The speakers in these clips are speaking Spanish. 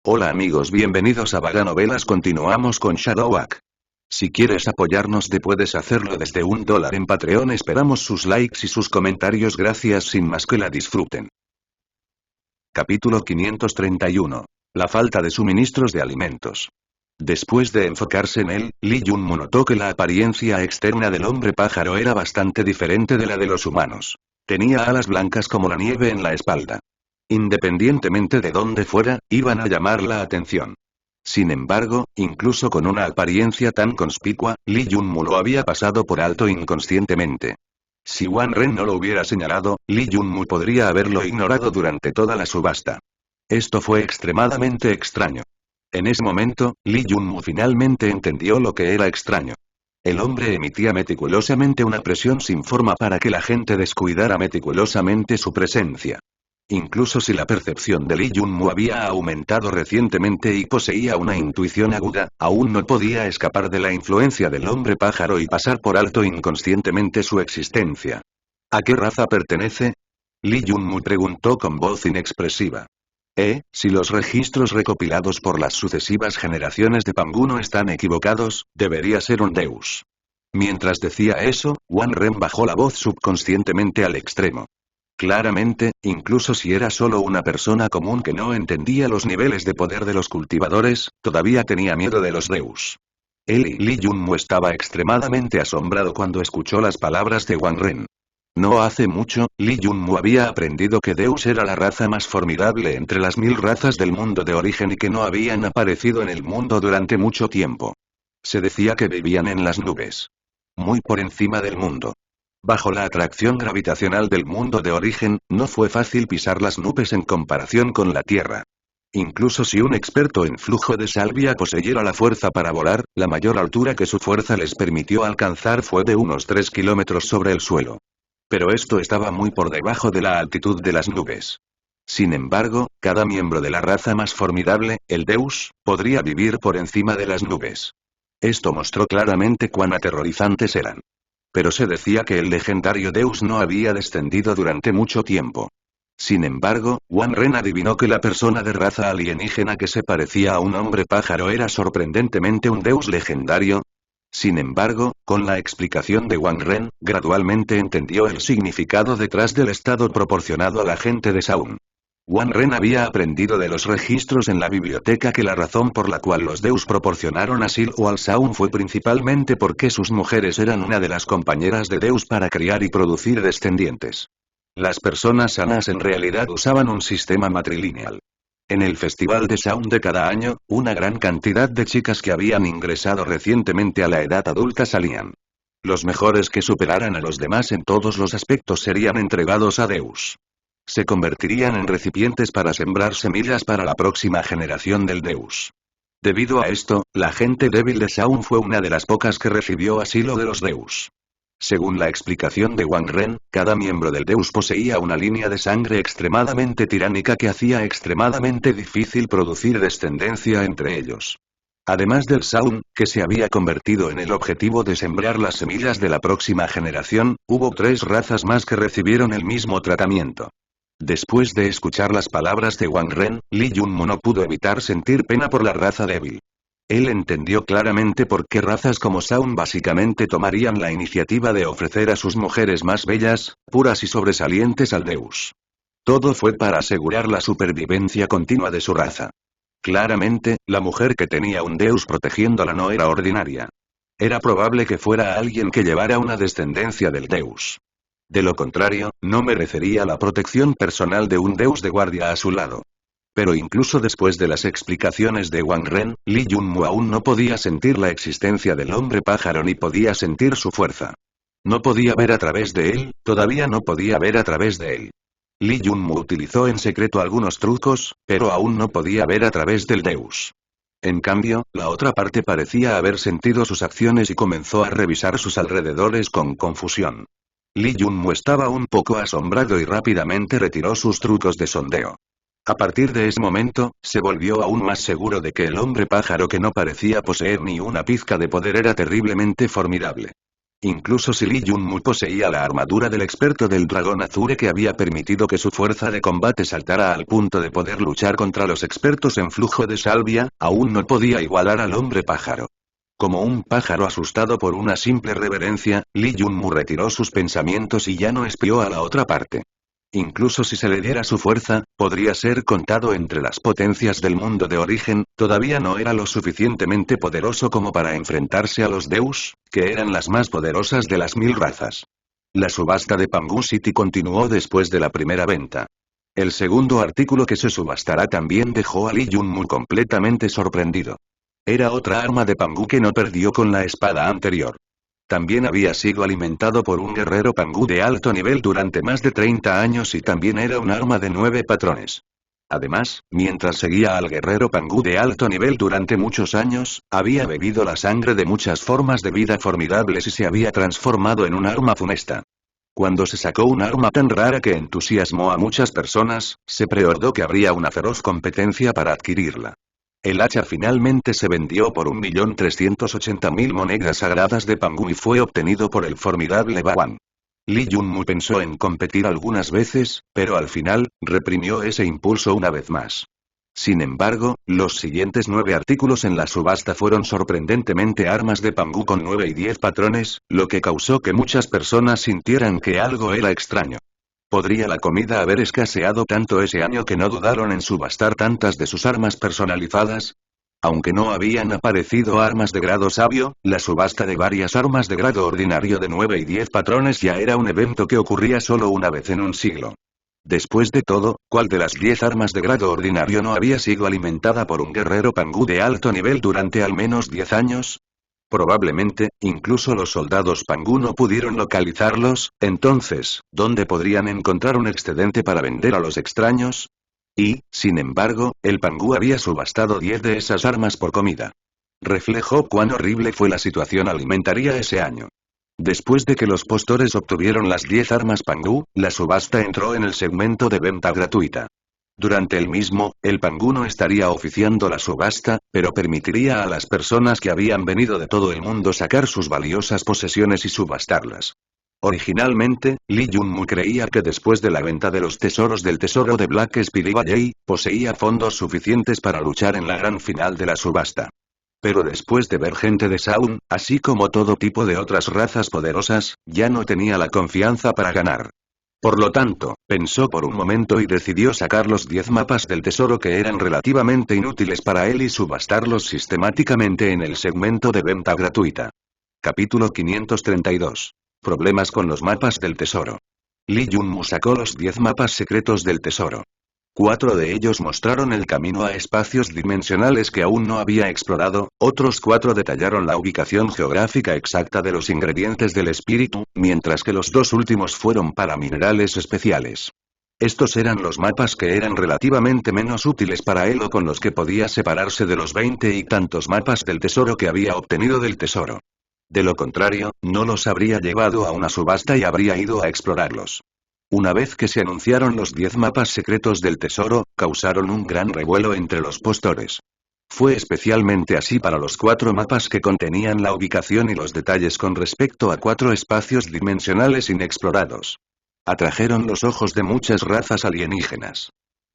Hola amigos, bienvenidos a Vaga Novelas. Continuamos con Shadow Act. Si quieres apoyarnos puedes hacerlo desde $1 en Patreon. Esperamos sus likes y sus comentarios. Gracias, sin más, que la disfruten. Capítulo 531. La falta de suministros de alimentos. Después de enfocarse en él, Lee Jun-moo notó que la apariencia externa del hombre pájaro era bastante diferente de la de los humanos. Tenía alas blancas como la nieve en la espalda. Independientemente de dónde fuera, iban a llamar la atención. Sin embargo, incluso con una apariencia tan conspicua, Lee Jun-moo lo había pasado por alto inconscientemente. Si Wang Ren no lo hubiera señalado, Lee Jun-moo podría haberlo ignorado durante toda la subasta. Esto fue extremadamente extraño. En ese momento, Lee Jun-moo finalmente entendió lo que era extraño. El hombre emitía meticulosamente una presión sin forma para que la gente descuidara meticulosamente su presencia. Incluso si la percepción de Lee Jun-moo había aumentado recientemente y poseía una intuición aguda, aún no podía escapar de la influencia del hombre pájaro y pasar por alto inconscientemente su existencia. ¿A qué raza pertenece? Lee Jun-moo preguntó con voz inexpresiva. Si los registros recopilados por las sucesivas generaciones de Pangu están equivocados, debería ser un deus. Mientras decía eso, Wang Ren bajó la voz subconscientemente al extremo. Claramente, incluso si era solo una persona común que no entendía los niveles de poder de los cultivadores, todavía tenía miedo de los deus. Él y Lee Jun-moo estaba extremadamente asombrado cuando escuchó las palabras de Wang Ren. No hace mucho, Lee Jun-moo había aprendido que Deus era la raza más formidable entre las 1000 razas del mundo de origen y que no habían aparecido en el mundo durante mucho tiempo. Se decía que vivían en las nubes. Muy por encima del mundo. Bajo la atracción gravitacional del mundo de origen, no fue fácil pisar las nubes en comparación con la Tierra. Incluso si un experto en flujo de salvia poseyera la fuerza para volar, la mayor altura que su fuerza les permitió alcanzar fue de unos 3 kilómetros sobre el suelo. Pero esto estaba muy por debajo de la altitud de las nubes. Sin embargo, cada miembro de la raza más formidable, el Deus, podría vivir por encima de las nubes. Esto mostró claramente cuán aterrorizantes eran. Pero se decía que el legendario Deus no había descendido durante mucho tiempo. Sin embargo, Wang Ren adivinó que la persona de raza alienígena que se parecía a un hombre pájaro era sorprendentemente un Deus legendario. Sin embargo, con la explicación de Wang Ren, gradualmente entendió el significado detrás del estado proporcionado a la gente de Shaun. Wang Ren había aprendido de los registros en la biblioteca que la razón por la cual los Deus proporcionaron asilo al Shaun fue principalmente porque sus mujeres eran una de las compañeras de Deus para criar y producir descendientes. Las personas sanas en realidad usaban un sistema matrilineal. En el festival de Shaun de cada año, una gran cantidad de chicas que habían ingresado recientemente a la edad adulta salían. Los mejores que superaran a los demás en todos los aspectos serían entregados a Deus. Se convertirían en recipientes para sembrar semillas para la próxima generación del Deus. Debido a esto, la gente débil de Shaun fue una de las pocas que recibió asilo de los Deus. Según la explicación de Wang Ren, cada miembro del Deus poseía una línea de sangre extremadamente tiránica que hacía extremadamente difícil producir descendencia entre ellos. Además del Shaun, que se había convertido en el objetivo de sembrar las semillas de la próxima generación, hubo 3 razas más que recibieron el mismo tratamiento. Después de escuchar las palabras de Wang Ren, Lee Jun-moo no pudo evitar sentir pena por la raza débil. Él entendió claramente por qué razas como Shaun básicamente tomarían la iniciativa de ofrecer a sus mujeres más bellas, puras y sobresalientes al Deus. Todo fue para asegurar la supervivencia continua de su raza. Claramente, la mujer que tenía un Deus protegiéndola no era ordinaria. Era probable que fuera alguien que llevara una descendencia del Deus. De lo contrario, no merecería la protección personal de un Deus de guardia a su lado. Pero incluso después de las explicaciones de Wang Ren, Lee Jun-moo aún no podía sentir la existencia del hombre pájaro ni podía sentir su fuerza. No podía ver a través de él, todavía no podía ver a través de él. Lee Jun-moo utilizó en secreto algunos trucos, pero aún no podía ver a través del Deus. En cambio, la otra parte parecía haber sentido sus acciones y comenzó a revisar sus alrededores con confusión. Lee Jun-moo estaba un poco asombrado y rápidamente retiró sus trucos de sondeo. A partir de ese momento, se volvió aún más seguro de que el hombre pájaro que no parecía poseer ni una pizca de poder era terriblemente formidable. Incluso si Lee Jun-mu poseía la armadura del experto del dragón Azure que había permitido que su fuerza de combate saltara al punto de poder luchar contra los expertos en flujo de salvia, aún no podía igualar al hombre pájaro. Como un pájaro asustado por una simple reverencia, Lee Jun-mu retiró sus pensamientos y ya no espió a la otra parte. Incluso si se le diera su fuerza, podría ser contado entre las potencias del mundo de origen, todavía no era lo suficientemente poderoso como para enfrentarse a los Deus, que eran las más poderosas de las 1000 razas. La subasta de Pangu City continuó después de la primera venta. El segundo artículo que se subastará también dejó a Lee Jun-mu completamente sorprendido. Era otra arma de Pangu que no perdió con la espada anterior. También había sido alimentado por un guerrero Pangu de alto nivel durante más de 30 años y también era un arma de 9 patrones. Además, mientras seguía al guerrero Pangu de alto nivel durante muchos años, había bebido la sangre de muchas formas de vida formidables y se había transformado en un arma funesta. Cuando se sacó un arma tan rara que entusiasmó a muchas personas, se preordó que habría una feroz competencia para adquirirla. El hacha finalmente se vendió por 1.380.000 monedas sagradas de Pangu y fue obtenido por el formidable Bawan. Lee Jun-mu pensó en competir algunas veces, pero al final, reprimió ese impulso una vez más. Sin embargo, los siguientes 9 artículos en la subasta fueron sorprendentemente armas de Pangu con 9 y 10 patrones, lo que causó que muchas personas sintieran que algo era extraño. ¿Podría la comida haber escaseado tanto ese año que no dudaron en subastar tantas de sus armas personalizadas? Aunque no habían aparecido armas de grado sabio, la subasta de varias armas de grado ordinario de 9 y 10 patrones ya era un evento que ocurría solo una vez en un siglo. Después de todo, ¿cuál de las 10 armas de grado ordinario no había sido alimentada por un guerrero Pangu de alto nivel durante al menos 10 años? Probablemente, incluso los soldados Pangu no pudieron localizarlos, entonces, ¿dónde podrían encontrar un excedente para vender a los extraños? Y, sin embargo, el Pangu había subastado 10 de esas armas por comida. Reflejó cuán horrible fue la situación alimentaria ese año. Después de que los postores obtuvieron las 10 armas Pangu, la subasta entró en el segmento de venta gratuita. Durante el mismo, el Pangu no estaría oficiando la subasta, pero permitiría a las personas que habían venido de todo el mundo sacar sus valiosas posesiones y subastarlas. Originalmente, Lee Jun-mu creía que después de la venta de los tesoros del tesoro de Black Spirit Valley, poseía fondos suficientes para luchar en la gran final de la subasta. Pero después de ver gente de Shaun, así como todo tipo de otras razas poderosas, ya no tenía la confianza para ganar. Por lo tanto, pensó por un momento y decidió sacar los 10 mapas del tesoro que eran relativamente inútiles para él y subastarlos sistemáticamente en el segmento de venta gratuita. Capítulo 532. Problemas con los mapas del tesoro. Lee Jun-mu sacó los 10 mapas secretos del tesoro. 4 de ellos mostraron el camino a espacios dimensionales que aún no había explorado, otros 4 detallaron la ubicación geográfica exacta de los ingredientes del espíritu, mientras que los 2 últimos fueron para minerales especiales. Estos eran los mapas que eran relativamente menos útiles para él o con los que podía separarse de los 20 y tantos mapas del tesoro que había obtenido del tesoro. De lo contrario, no los habría llevado a una subasta y habría ido a explorarlos. Una vez que se anunciaron los 10 mapas secretos del tesoro, causaron un gran revuelo entre los postores. Fue especialmente así para los 4 mapas que contenían la ubicación y los detalles con respecto a 4 espacios dimensionales inexplorados. Atrajeron los ojos de muchas razas alienígenas.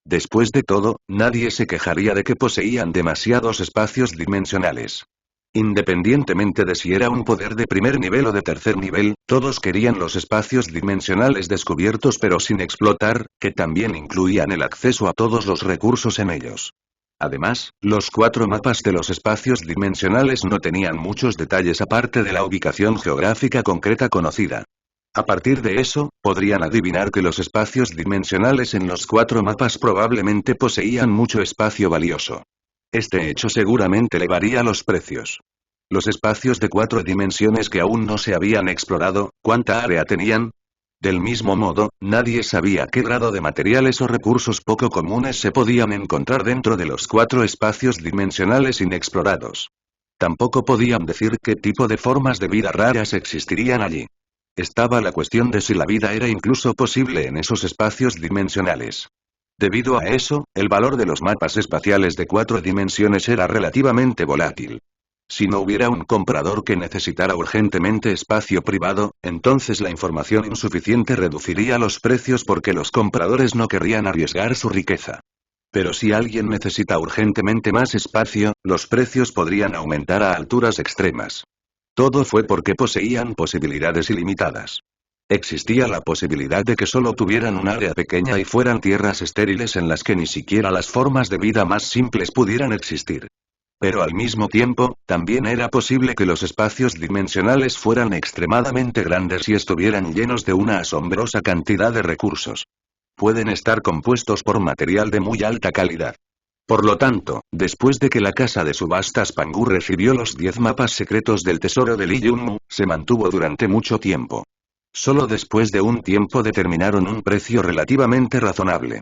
Después de todo, nadie se quejaría de que poseían demasiados espacios dimensionales. Independientemente de si era un poder de primer nivel o de tercer nivel, todos querían los espacios dimensionales descubiertos pero sin explotar, que también incluían el acceso a todos los recursos en ellos. Además, los 4 mapas de los espacios dimensionales no tenían muchos detalles aparte de la ubicación geográfica concreta conocida. A partir de eso, podrían adivinar que los espacios dimensionales en los 4 mapas probablemente poseían mucho espacio valioso. Este hecho seguramente elevaría los precios. Los espacios de 4 dimensiones que aún no se habían explorado, ¿cuánta área tenían? Del mismo modo, nadie sabía qué grado de materiales o recursos poco comunes se podían encontrar dentro de los 4 espacios dimensionales inexplorados. Tampoco podían decir qué tipo de formas de vida raras existirían allí. Estaba la cuestión de si la vida era incluso posible en esos espacios dimensionales. Debido a eso, el valor de los mapas espaciales de 4 dimensiones era relativamente volátil. Si no hubiera un comprador que necesitara urgentemente espacio privado, entonces la información insuficiente reduciría los precios porque los compradores no querrían arriesgar su riqueza. Pero si alguien necesita urgentemente más espacio, los precios podrían aumentar a alturas extremas. Todo fue porque poseían posibilidades ilimitadas. Existía la posibilidad de que solo tuvieran un área pequeña y fueran tierras estériles en las que ni siquiera las formas de vida más simples pudieran existir. Pero al mismo tiempo, también era posible que los espacios dimensionales fueran extremadamente grandes y estuvieran llenos de una asombrosa cantidad de recursos. Pueden estar compuestos por material de muy alta calidad. Por lo tanto, después de que la casa de subastas Pangu recibió los 10 mapas secretos del tesoro de Lee Junmu, se mantuvo durante mucho tiempo. Solo después de un tiempo determinaron un precio relativamente razonable.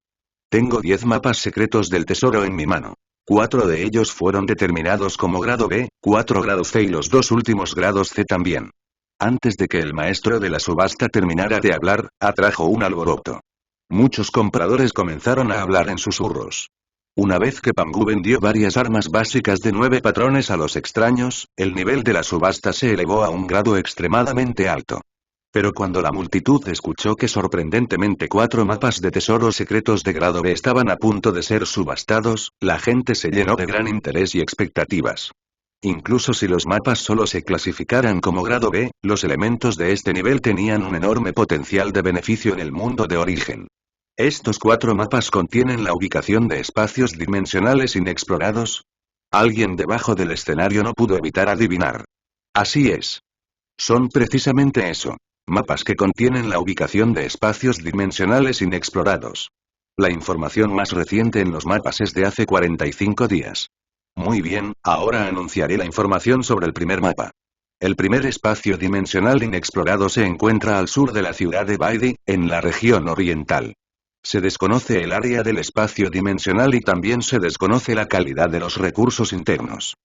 Tengo 10 mapas secretos del tesoro en mi mano. 4 de ellos fueron determinados como grado B, 4 grados C y los 2 últimos grados C también. Antes de que el maestro de la subasta terminara de hablar, atrajo un alboroto. Muchos compradores comenzaron a hablar en susurros. Una vez que Pangu vendió varias armas básicas de 9 patrones a los extraños, el nivel de la subasta se elevó a un grado extremadamente alto. Pero cuando la multitud escuchó que sorprendentemente 4 mapas de tesoros secretos de grado B estaban a punto de ser subastados, la gente se llenó de gran interés y expectativas. Incluso si los mapas solo se clasificaran como grado B, los elementos de este nivel tenían un enorme potencial de beneficio en el mundo de origen. Estos 4 mapas contienen la ubicación de espacios dimensionales inexplorados. Alguien debajo del escenario no pudo evitar adivinar. Así es. Son precisamente eso. Mapas que contienen la ubicación de espacios dimensionales inexplorados. La información más reciente en los mapas es de hace 45 días. Muy bien, ahora anunciaré la información sobre el primer mapa. El primer espacio dimensional inexplorado se encuentra al sur de la ciudad de Baidi, en la región oriental. Se desconoce el área del espacio dimensional y también se desconoce la calidad de los recursos internos.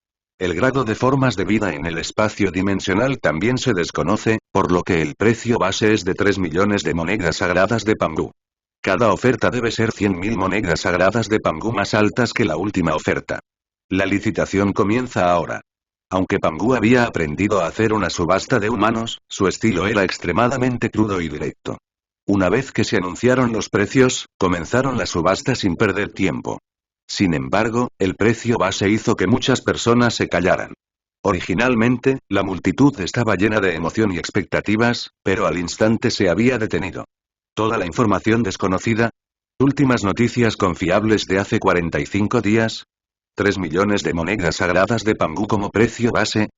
El grado de formas de vida en el espacio dimensional también se desconoce, por lo que el precio base es de 3 millones de monedas sagradas de Pangu. Cada oferta debe ser 100.000 monedas sagradas de Pangu más altas que la última oferta. La licitación comienza ahora. Aunque Pangu había aprendido a hacer una subasta de humanos, su estilo era extremadamente crudo y directo. Una vez que se anunciaron los precios, comenzaron la subasta sin perder tiempo. Sin embargo, el precio base hizo que muchas personas se callaran. Originalmente, la multitud estaba llena de emoción y expectativas, pero al instante se había detenido. Toda la información desconocida. Últimas noticias confiables de hace 45 días. 3 millones de monedas sagradas de Pangu como precio base.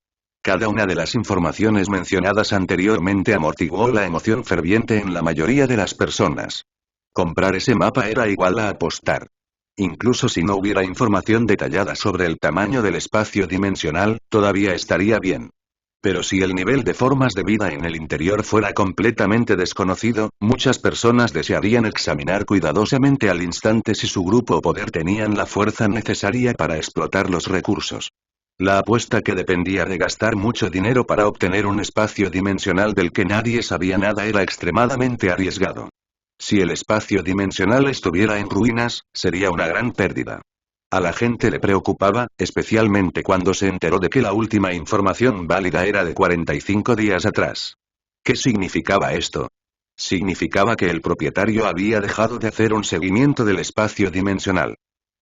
Cada una de las informaciones mencionadas anteriormente amortiguó la emoción ferviente en la mayoría de las personas. Comprar ese mapa era igual a apostar. Incluso si no hubiera información detallada sobre el tamaño del espacio dimensional, todavía estaría bien. Pero si el nivel de formas de vida en el interior fuera completamente desconocido, muchas personas desearían examinar cuidadosamente al instante si su grupo o poder tenían la fuerza necesaria para explotar los recursos. La apuesta que dependía de gastar mucho dinero para obtener un espacio dimensional del que nadie sabía nada era extremadamente arriesgado. Si el espacio dimensional estuviera en ruinas, sería una gran pérdida. A la gente le preocupaba, especialmente cuando se enteró de que la última información válida era de 45 días atrás. ¿Qué significaba esto? Significaba que el propietario había dejado de hacer un seguimiento del espacio dimensional.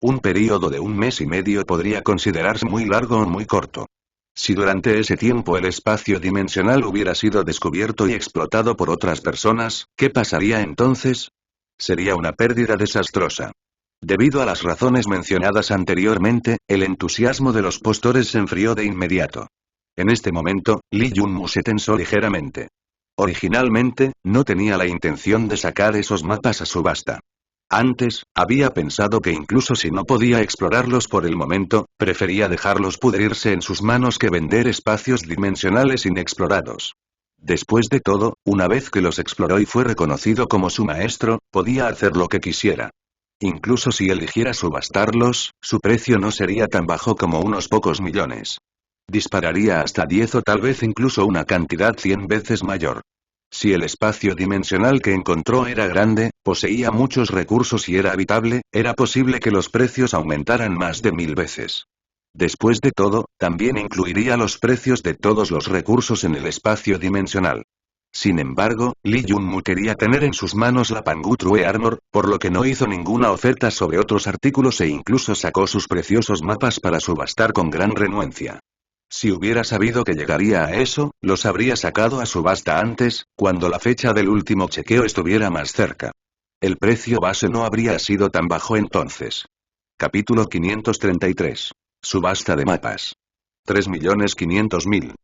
Un período de 1 mes y medio podría considerarse muy largo o muy corto. Si durante ese tiempo el espacio dimensional hubiera sido descubierto y explotado por otras personas, ¿qué pasaría entonces? Sería una pérdida desastrosa. Debido a las razones mencionadas anteriormente, el entusiasmo de los postores se enfrió de inmediato. En este momento, Lee Junmu se tensó ligeramente. Originalmente, no tenía la intención de sacar esos mapas a subasta. Antes, había pensado que incluso si no podía explorarlos por el momento, prefería dejarlos pudrirse en sus manos que vender espacios dimensionales inexplorados. Después de todo, una vez que los exploró y fue reconocido como su maestro, podía hacer lo que quisiera. Incluso si eligiera subastarlos, su precio no sería tan bajo como unos pocos millones. Dispararía hasta 10 o tal vez incluso una cantidad 100 veces mayor. Si el espacio dimensional que encontró era grande, poseía muchos recursos y era habitable, era posible que los precios aumentaran más de 1000 veces. Después de todo, también incluiría los precios de todos los recursos en el espacio dimensional. Sin embargo, Lee Junmoo quería tener en sus manos la Pangu True Armor, por lo que no hizo ninguna oferta sobre otros artículos e incluso sacó sus preciosos mapas para subastar con gran renuencia. Si hubiera sabido que llegaría a eso, los habría sacado a subasta antes, cuando la fecha del último chequeo estuviera más cerca. El precio base no habría sido tan bajo entonces. Capítulo 533. Subasta de mapas. 3.500.000.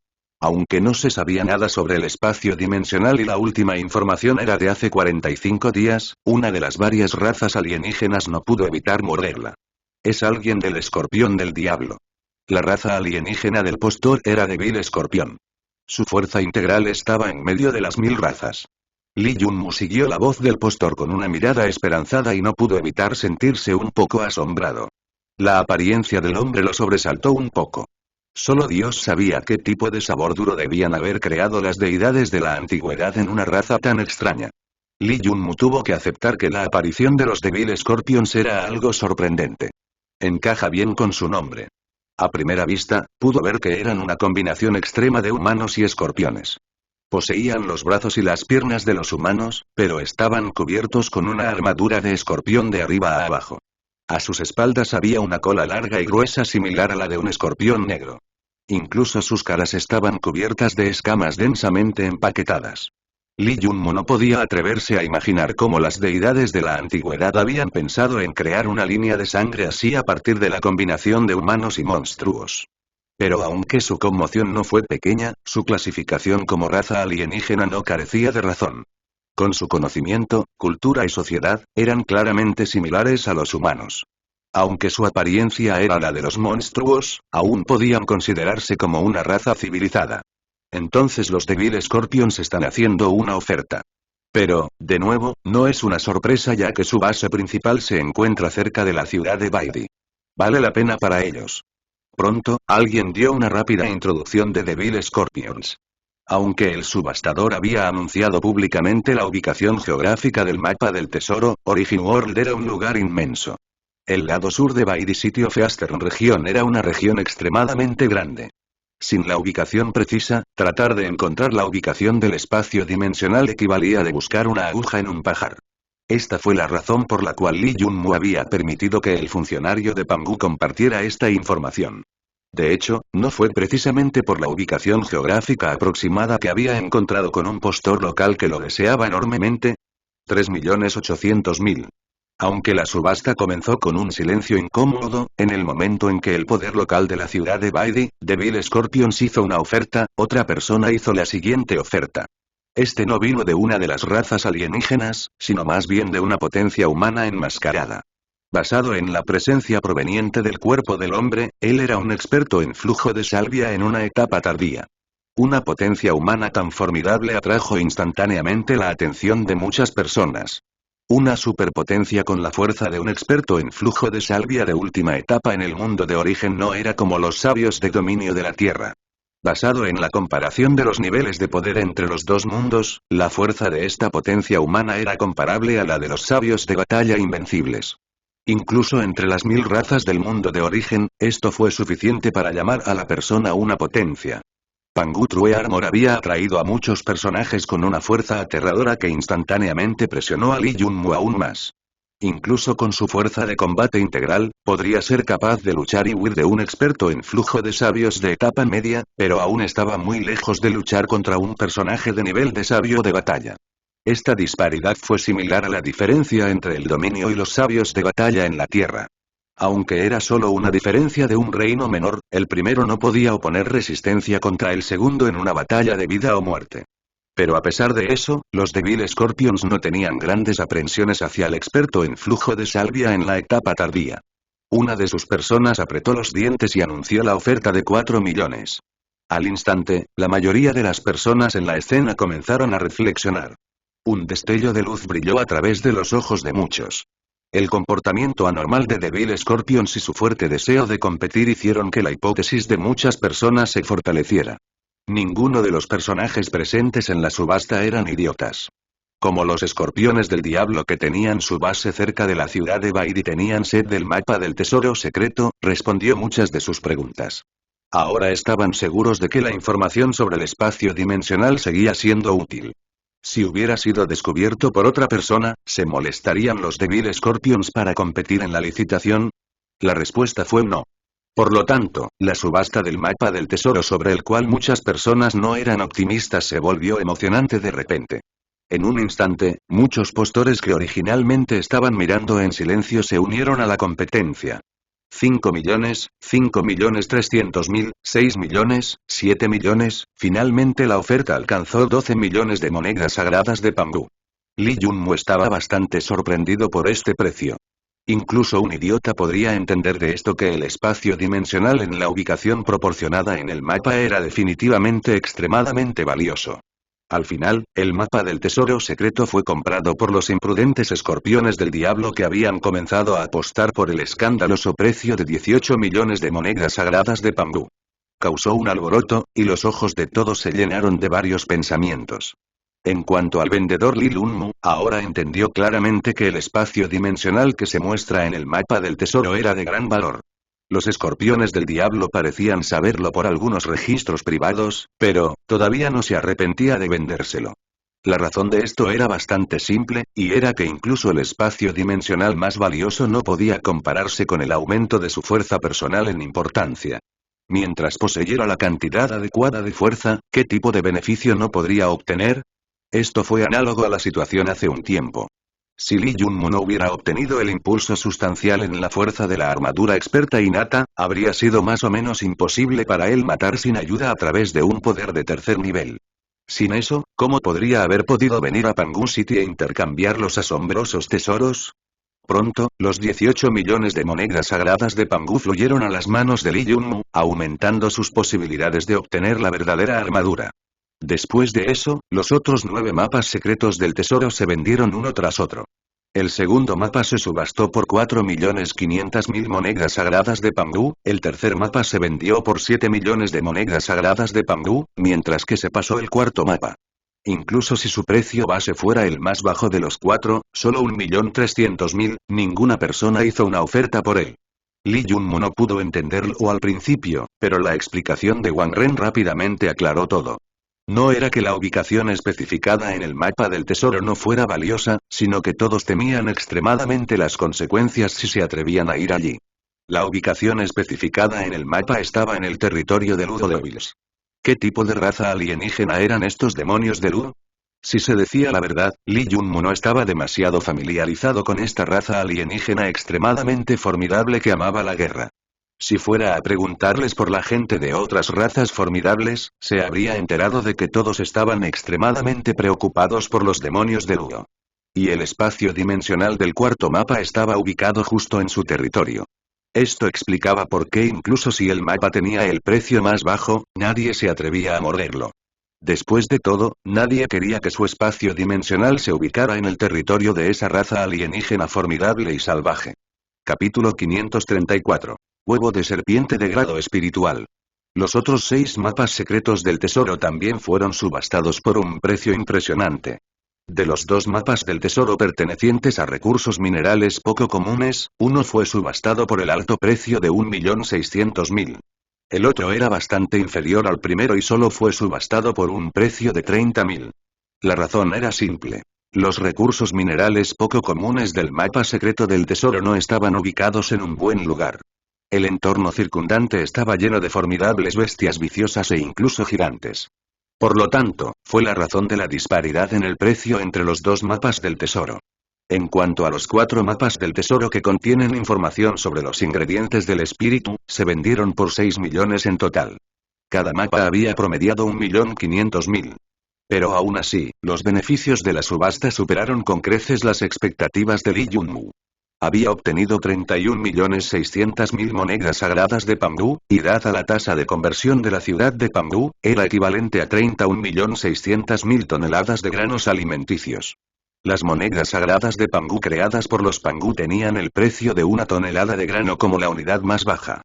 Aunque no se sabía nada sobre el espacio dimensional y la última información era de hace 45 días, una de las varias razas alienígenas no pudo evitar morderla. Es alguien del escorpión del diablo. La raza alienígena del postor era Devil Escorpión. Su fuerza integral estaba en medio de las 1000 razas. Lee Junmoo siguió la voz del postor con una mirada esperanzada y no pudo evitar sentirse un poco asombrado. La apariencia del hombre lo sobresaltó un poco. Solo Dios sabía qué tipo de sabor duro debían haber creado las deidades de la antigüedad en una raza tan extraña. Lee Junmoo tuvo que aceptar que la aparición de los Devil Scorpions era algo sorprendente. Encaja bien con su nombre. A primera vista, pudo ver que eran una combinación extrema de humanos y escorpiones. Poseían los brazos y las piernas de los humanos, pero estaban cubiertos con una armadura de escorpión de arriba a abajo. A sus espaldas había una cola larga y gruesa similar a la de un escorpión negro. Incluso sus caras estaban cubiertas de escamas densamente empaquetadas. Lee Junmoo no podía atreverse a imaginar cómo las deidades de la antigüedad habían pensado en crear una línea de sangre así a partir de la combinación de humanos y monstruos. Pero aunque su conmoción no fue pequeña, su clasificación como raza alienígena no carecía de razón. Con su conocimiento, cultura y sociedad, eran claramente similares a los humanos. Aunque su apariencia era la de los monstruos, aún podían considerarse como una raza civilizada. Entonces los Devil Scorpions están haciendo una oferta. Pero, de nuevo, no es una sorpresa ya que su base principal se encuentra cerca de la ciudad de Baidi. Vale la pena para ellos. Pronto, alguien dio una rápida introducción de Devil Scorpions. Aunque el subastador había anunciado públicamente la ubicación geográfica del mapa del tesoro, Origin World era un lugar inmenso. El lado sur de Baidi City of Eastern Region era una región extremadamente grande. Sin la ubicación precisa, tratar de encontrar la ubicación del espacio dimensional equivalía a de buscar una aguja en un pajar. Esta fue la razón por la cual Lee Junmoo había permitido que el funcionario de Pangu compartiera esta información. De hecho, no fue precisamente por la ubicación geográfica aproximada que había encontrado con un postor local que lo deseaba enormemente. 3.800.000. Aunque la subasta comenzó con un silencio incómodo, en el momento en que el poder local de la ciudad de Baidi, Devil Scorpions hizo una oferta, otra persona hizo la siguiente oferta. Este no vino de una de las razas alienígenas, sino más bien de una potencia humana enmascarada. Basado en la presencia proveniente del cuerpo del hombre, él era un experto en flujo de salvia en una etapa tardía. Una potencia humana tan formidable atrajo instantáneamente la atención de muchas personas. Una superpotencia con la fuerza de un experto en flujo de salvia de última etapa en el mundo de origen no era como los sabios de dominio de la Tierra. Basado en la comparación de los niveles de poder entre los dos mundos, la fuerza de esta potencia humana era comparable a la de los sabios de batalla invencibles. Incluso entre las 1000 razas del mundo de origen, esto fue suficiente para llamar a la persona una potencia. Pangu True Armor había atraído a muchos personajes con una fuerza aterradora que instantáneamente presionó a Lee Junmoo aún más. Incluso con su fuerza de combate integral, podría ser capaz de luchar y huir de un experto en flujo de sabios de etapa media, pero aún estaba muy lejos de luchar contra un personaje de nivel de sabio de batalla. Esta disparidad fue similar a la diferencia entre el dominio y los sabios de batalla en la Tierra. Aunque era solo una diferencia de un reino menor, el primero no podía oponer resistencia contra el segundo en una batalla de vida o muerte. Pero a pesar de eso, los Devil Scorpions no tenían grandes aprensiones hacia el experto en flujo de salvia en la etapa tardía. Una de sus personas apretó los dientes y anunció la oferta de 4 millones. Al instante, la mayoría de las personas en la escena comenzaron a reflexionar. Un destello de luz brilló a través de los ojos de muchos. El comportamiento anormal de Devil Scorpions y su fuerte deseo de competir hicieron que la hipótesis de muchas personas se fortaleciera. Ninguno de los personajes presentes en la subasta eran idiotas. Como los escorpiones del diablo que tenían su base cerca de la ciudad de Baidi tenían sed del mapa del tesoro secreto, respondió muchas de sus preguntas. Ahora estaban seguros de que la información sobre el espacio dimensional seguía siendo útil. Si hubiera sido descubierto por otra persona, ¿se molestarían los Devil Scorpions para competir en la licitación? La respuesta fue no. Por lo tanto, la subasta del mapa del tesoro sobre el cual muchas personas no eran optimistas se volvió emocionante de repente. En un instante, muchos postores que originalmente estaban mirando en silencio se unieron a la competencia. 5 millones, 5.300.000, 6 millones, 7 millones, finalmente la oferta alcanzó 12 millones de monedas sagradas de Pangu. Li Yunmu estaba bastante sorprendido por este precio. Incluso un idiota podría entender de esto que el espacio dimensional en la ubicación proporcionada en el mapa era definitivamente extremadamente valioso. Al final, el mapa del tesoro secreto fue comprado por los imprudentes escorpiones del diablo que habían comenzado a apostar por el escandaloso precio de 18 millones de monedas sagradas de Pangu. Causó un alboroto, y los ojos de todos se llenaron de varios pensamientos. En cuanto al vendedor Li Lunmu, ahora entendió claramente que el espacio dimensional que se muestra en el mapa del tesoro era de gran valor. Los escorpiones del diablo parecían saberlo por algunos registros privados, pero, todavía no se arrepentía de vendérselo. La razón de esto era bastante simple, y era que incluso el espacio dimensional más valioso no podía compararse con el aumento de su fuerza personal en importancia. Mientras poseyera la cantidad adecuada de fuerza, ¿qué tipo de beneficio no podría obtener? Esto fue análogo a la situación hace un tiempo. Si Li Yunmu no hubiera obtenido el impulso sustancial en la fuerza de la armadura experta innata, habría sido más o menos imposible para él matar sin ayuda a través de un poder de tercer nivel. Sin eso, ¿cómo podría haber podido venir a Pangu City e intercambiar los asombrosos tesoros? Pronto, los 18 millones de monedas sagradas de Pangu fluyeron a las manos de Li Yunmu, aumentando sus posibilidades de obtener la verdadera armadura. Después de eso, los otros 9 mapas secretos del tesoro se vendieron uno tras otro. El segundo mapa se subastó por 4.500.000 monedas sagradas de Pangu, el tercer mapa se vendió por 7 millones de monedas sagradas de Pangu, mientras que se pasó el cuarto mapa. Incluso si su precio base fuera el más bajo de los 4, solo 1.300.000, ninguna persona hizo una oferta por él. Li Yunmu no pudo entenderlo al principio, pero la explicación de Wang Ren rápidamente aclaró todo. No era que la ubicación especificada en el mapa del tesoro no fuera valiosa, sino que todos temían extremadamente las consecuencias si se atrevían a ir allí. La ubicación especificada en el mapa estaba en el territorio de Ludo Devils. ¿Qué tipo de raza alienígena eran estos demonios de Ludo? Si se decía la verdad, Li Yunmu no estaba demasiado familiarizado con esta raza alienígena extremadamente formidable que amaba la guerra. Si fuera a preguntarles por la gente de otras razas formidables, se habría enterado de que todos estaban extremadamente preocupados por los demonios de Ludo. Y el espacio dimensional del cuarto mapa estaba ubicado justo en su territorio. Esto explicaba por qué incluso si el mapa tenía el precio más bajo, nadie se atrevía a morderlo. Después de todo, nadie quería que su espacio dimensional se ubicara en el territorio de esa raza alienígena formidable y salvaje. Capítulo 534. Huevo de serpiente de grado espiritual. Los otros 6 mapas secretos del tesoro también fueron subastados por un precio impresionante. De los 2 mapas del tesoro pertenecientes a recursos minerales poco comunes, uno fue subastado por el alto precio de 1.600.000. El otro era bastante inferior al primero y solo fue subastado por un precio de 30.000. La razón era simple. Los recursos minerales poco comunes del mapa secreto del tesoro no estaban ubicados en un buen lugar. El entorno circundante estaba lleno de formidables bestias viciosas e incluso gigantes. Por lo tanto, fue la razón de la disparidad en el precio entre los 2 mapas del tesoro. En cuanto a los 4 mapas del tesoro que contienen información sobre los ingredientes del espíritu, se vendieron por 6 millones en total. Cada mapa había promediado 1.500.000. Pero aún así, los beneficios de la subasta superaron con creces las expectativas de Li Yunmu. Había obtenido 31.600.000 monedas sagradas de Pangu, y dada la tasa de conversión de la ciudad de Pangu, era equivalente a 31.600.000 toneladas de granos alimenticios. Las monedas sagradas de Pangu creadas por los Pangu tenían el precio de 1 tonelada de grano como la unidad más baja.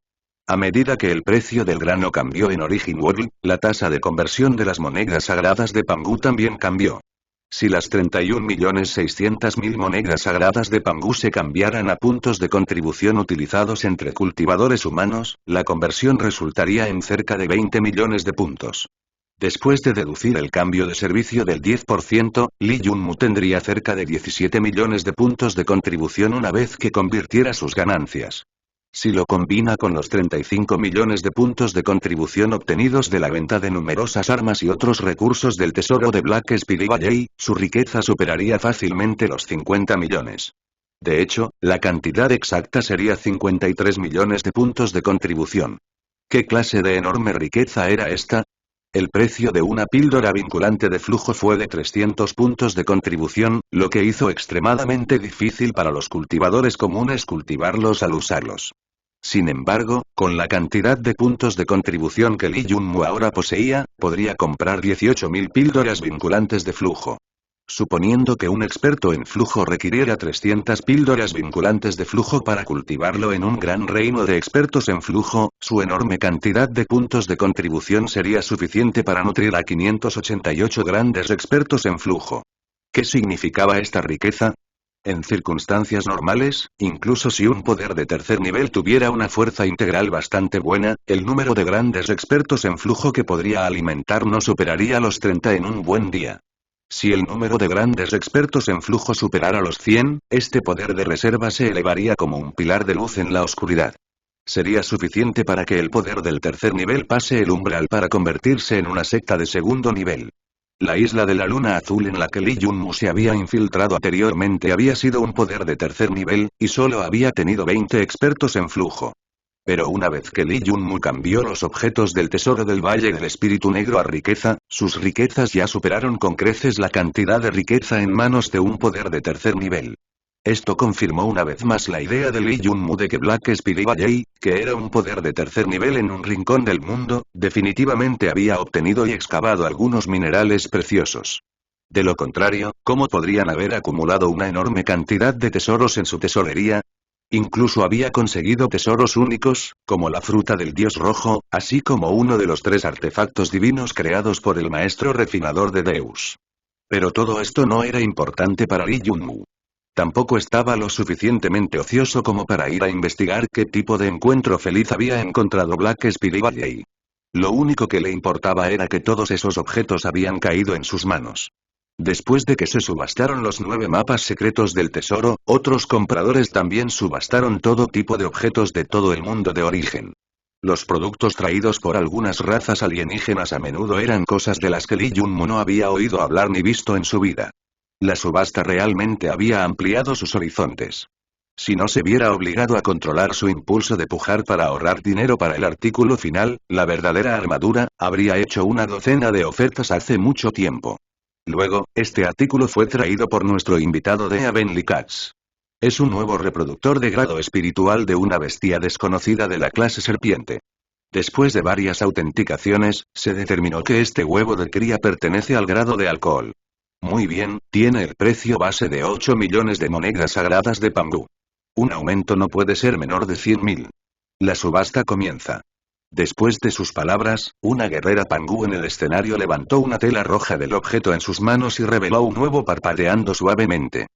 A medida que el precio del grano cambió en Origin World, la tasa de conversión de las monedas sagradas de Pangu también cambió. Si las 31.600.000 monedas sagradas de Pangu se cambiaran a puntos de contribución utilizados entre cultivadores humanos, la conversión resultaría en cerca de 20 millones de puntos. Después de deducir el cambio de servicio del 10%, Lee Jun-mu tendría cerca de 17 millones de puntos de contribución una vez que convirtiera sus ganancias. Si lo combina con los 35 millones de puntos de contribución obtenidos de la venta de numerosas armas y otros recursos del tesoro de Black Spirit Valley, su riqueza superaría fácilmente los 50 millones. De hecho, la cantidad exacta sería 53 millones de puntos de contribución. ¿Qué clase de enorme riqueza era esta? El precio de una píldora vinculante de flujo fue de 300 puntos de contribución, lo que hizo extremadamente difícil para los cultivadores comunes cultivarlos al usarlos. Sin embargo, con la cantidad de puntos de contribución que Lee Jun-mu ahora poseía, podría comprar 18.000 píldoras vinculantes de flujo. Suponiendo que un experto en flujo requiriera 300 píldoras vinculantes de flujo para cultivarlo en un gran reino de expertos en flujo, su enorme cantidad de puntos de contribución sería suficiente para nutrir a 588 grandes expertos en flujo. ¿Qué significaba esta riqueza? En circunstancias normales, incluso si un poder de tercer nivel tuviera una fuerza integral bastante buena, el número de grandes expertos en flujo que podría alimentar no superaría los 30 en un buen día. Si el número de grandes expertos en flujo superara los 100, este poder de reserva se elevaría como un pilar de luz en la oscuridad. Sería suficiente para que el poder del tercer nivel pase el umbral para convertirse en una secta de segundo nivel. La isla de la luna azul en la que Lee Jun-mu se había infiltrado anteriormente había sido un poder de tercer nivel, y solo había tenido 20 expertos en flujo. Pero una vez que Lee Jun-mu cambió los objetos del tesoro del Valle del Espíritu Negro a riqueza, sus riquezas ya superaron con creces la cantidad de riqueza en manos de un poder de tercer nivel. Esto confirmó una vez más la idea de Lee Jun-mu de que Black Spirit Valley, que era un poder de tercer nivel en un rincón del mundo, definitivamente había obtenido y excavado algunos minerales preciosos. De lo contrario, ¿cómo podrían haber acumulado una enorme cantidad de tesoros en su tesorería? Incluso había conseguido tesoros únicos, como la fruta del dios rojo, así como uno de los 3 artefactos divinos creados por el maestro refinador de Deus. Pero todo esto no era importante para Lee Jun-mu. Tampoco estaba lo suficientemente ocioso como para ir a investigar qué tipo de encuentro feliz había encontrado Black Spirit Valley. Lo único que le importaba era que todos esos objetos habían caído en sus manos. Después de que se subastaron los 9 mapas secretos del tesoro, otros compradores también subastaron todo tipo de objetos de todo el mundo de origen. Los productos traídos por algunas razas alienígenas a menudo eran cosas de las que Lee Jun-mu no había oído hablar ni visto en su vida. La subasta realmente había ampliado sus horizontes. Si no se viera obligado a controlar su impulso de pujar para ahorrar dinero para el artículo final, la verdadera armadura, habría hecho una docena de ofertas hace mucho tiempo. Luego, este artículo fue traído por nuestro invitado de Heavenly Cats. Es un nuevo reproductor de grado espiritual de una bestia desconocida de la clase serpiente. Después de varias autenticaciones, se determinó que este huevo de cría pertenece al grado de alcohol. Muy bien, tiene el precio base de 8 millones de monedas sagradas de Pangu. Un aumento no puede ser menor de 100.000. La subasta comienza. Después de sus palabras, una guerrera Pangu en el escenario levantó una tela roja del objeto en sus manos y reveló un huevo parpadeando suavemente.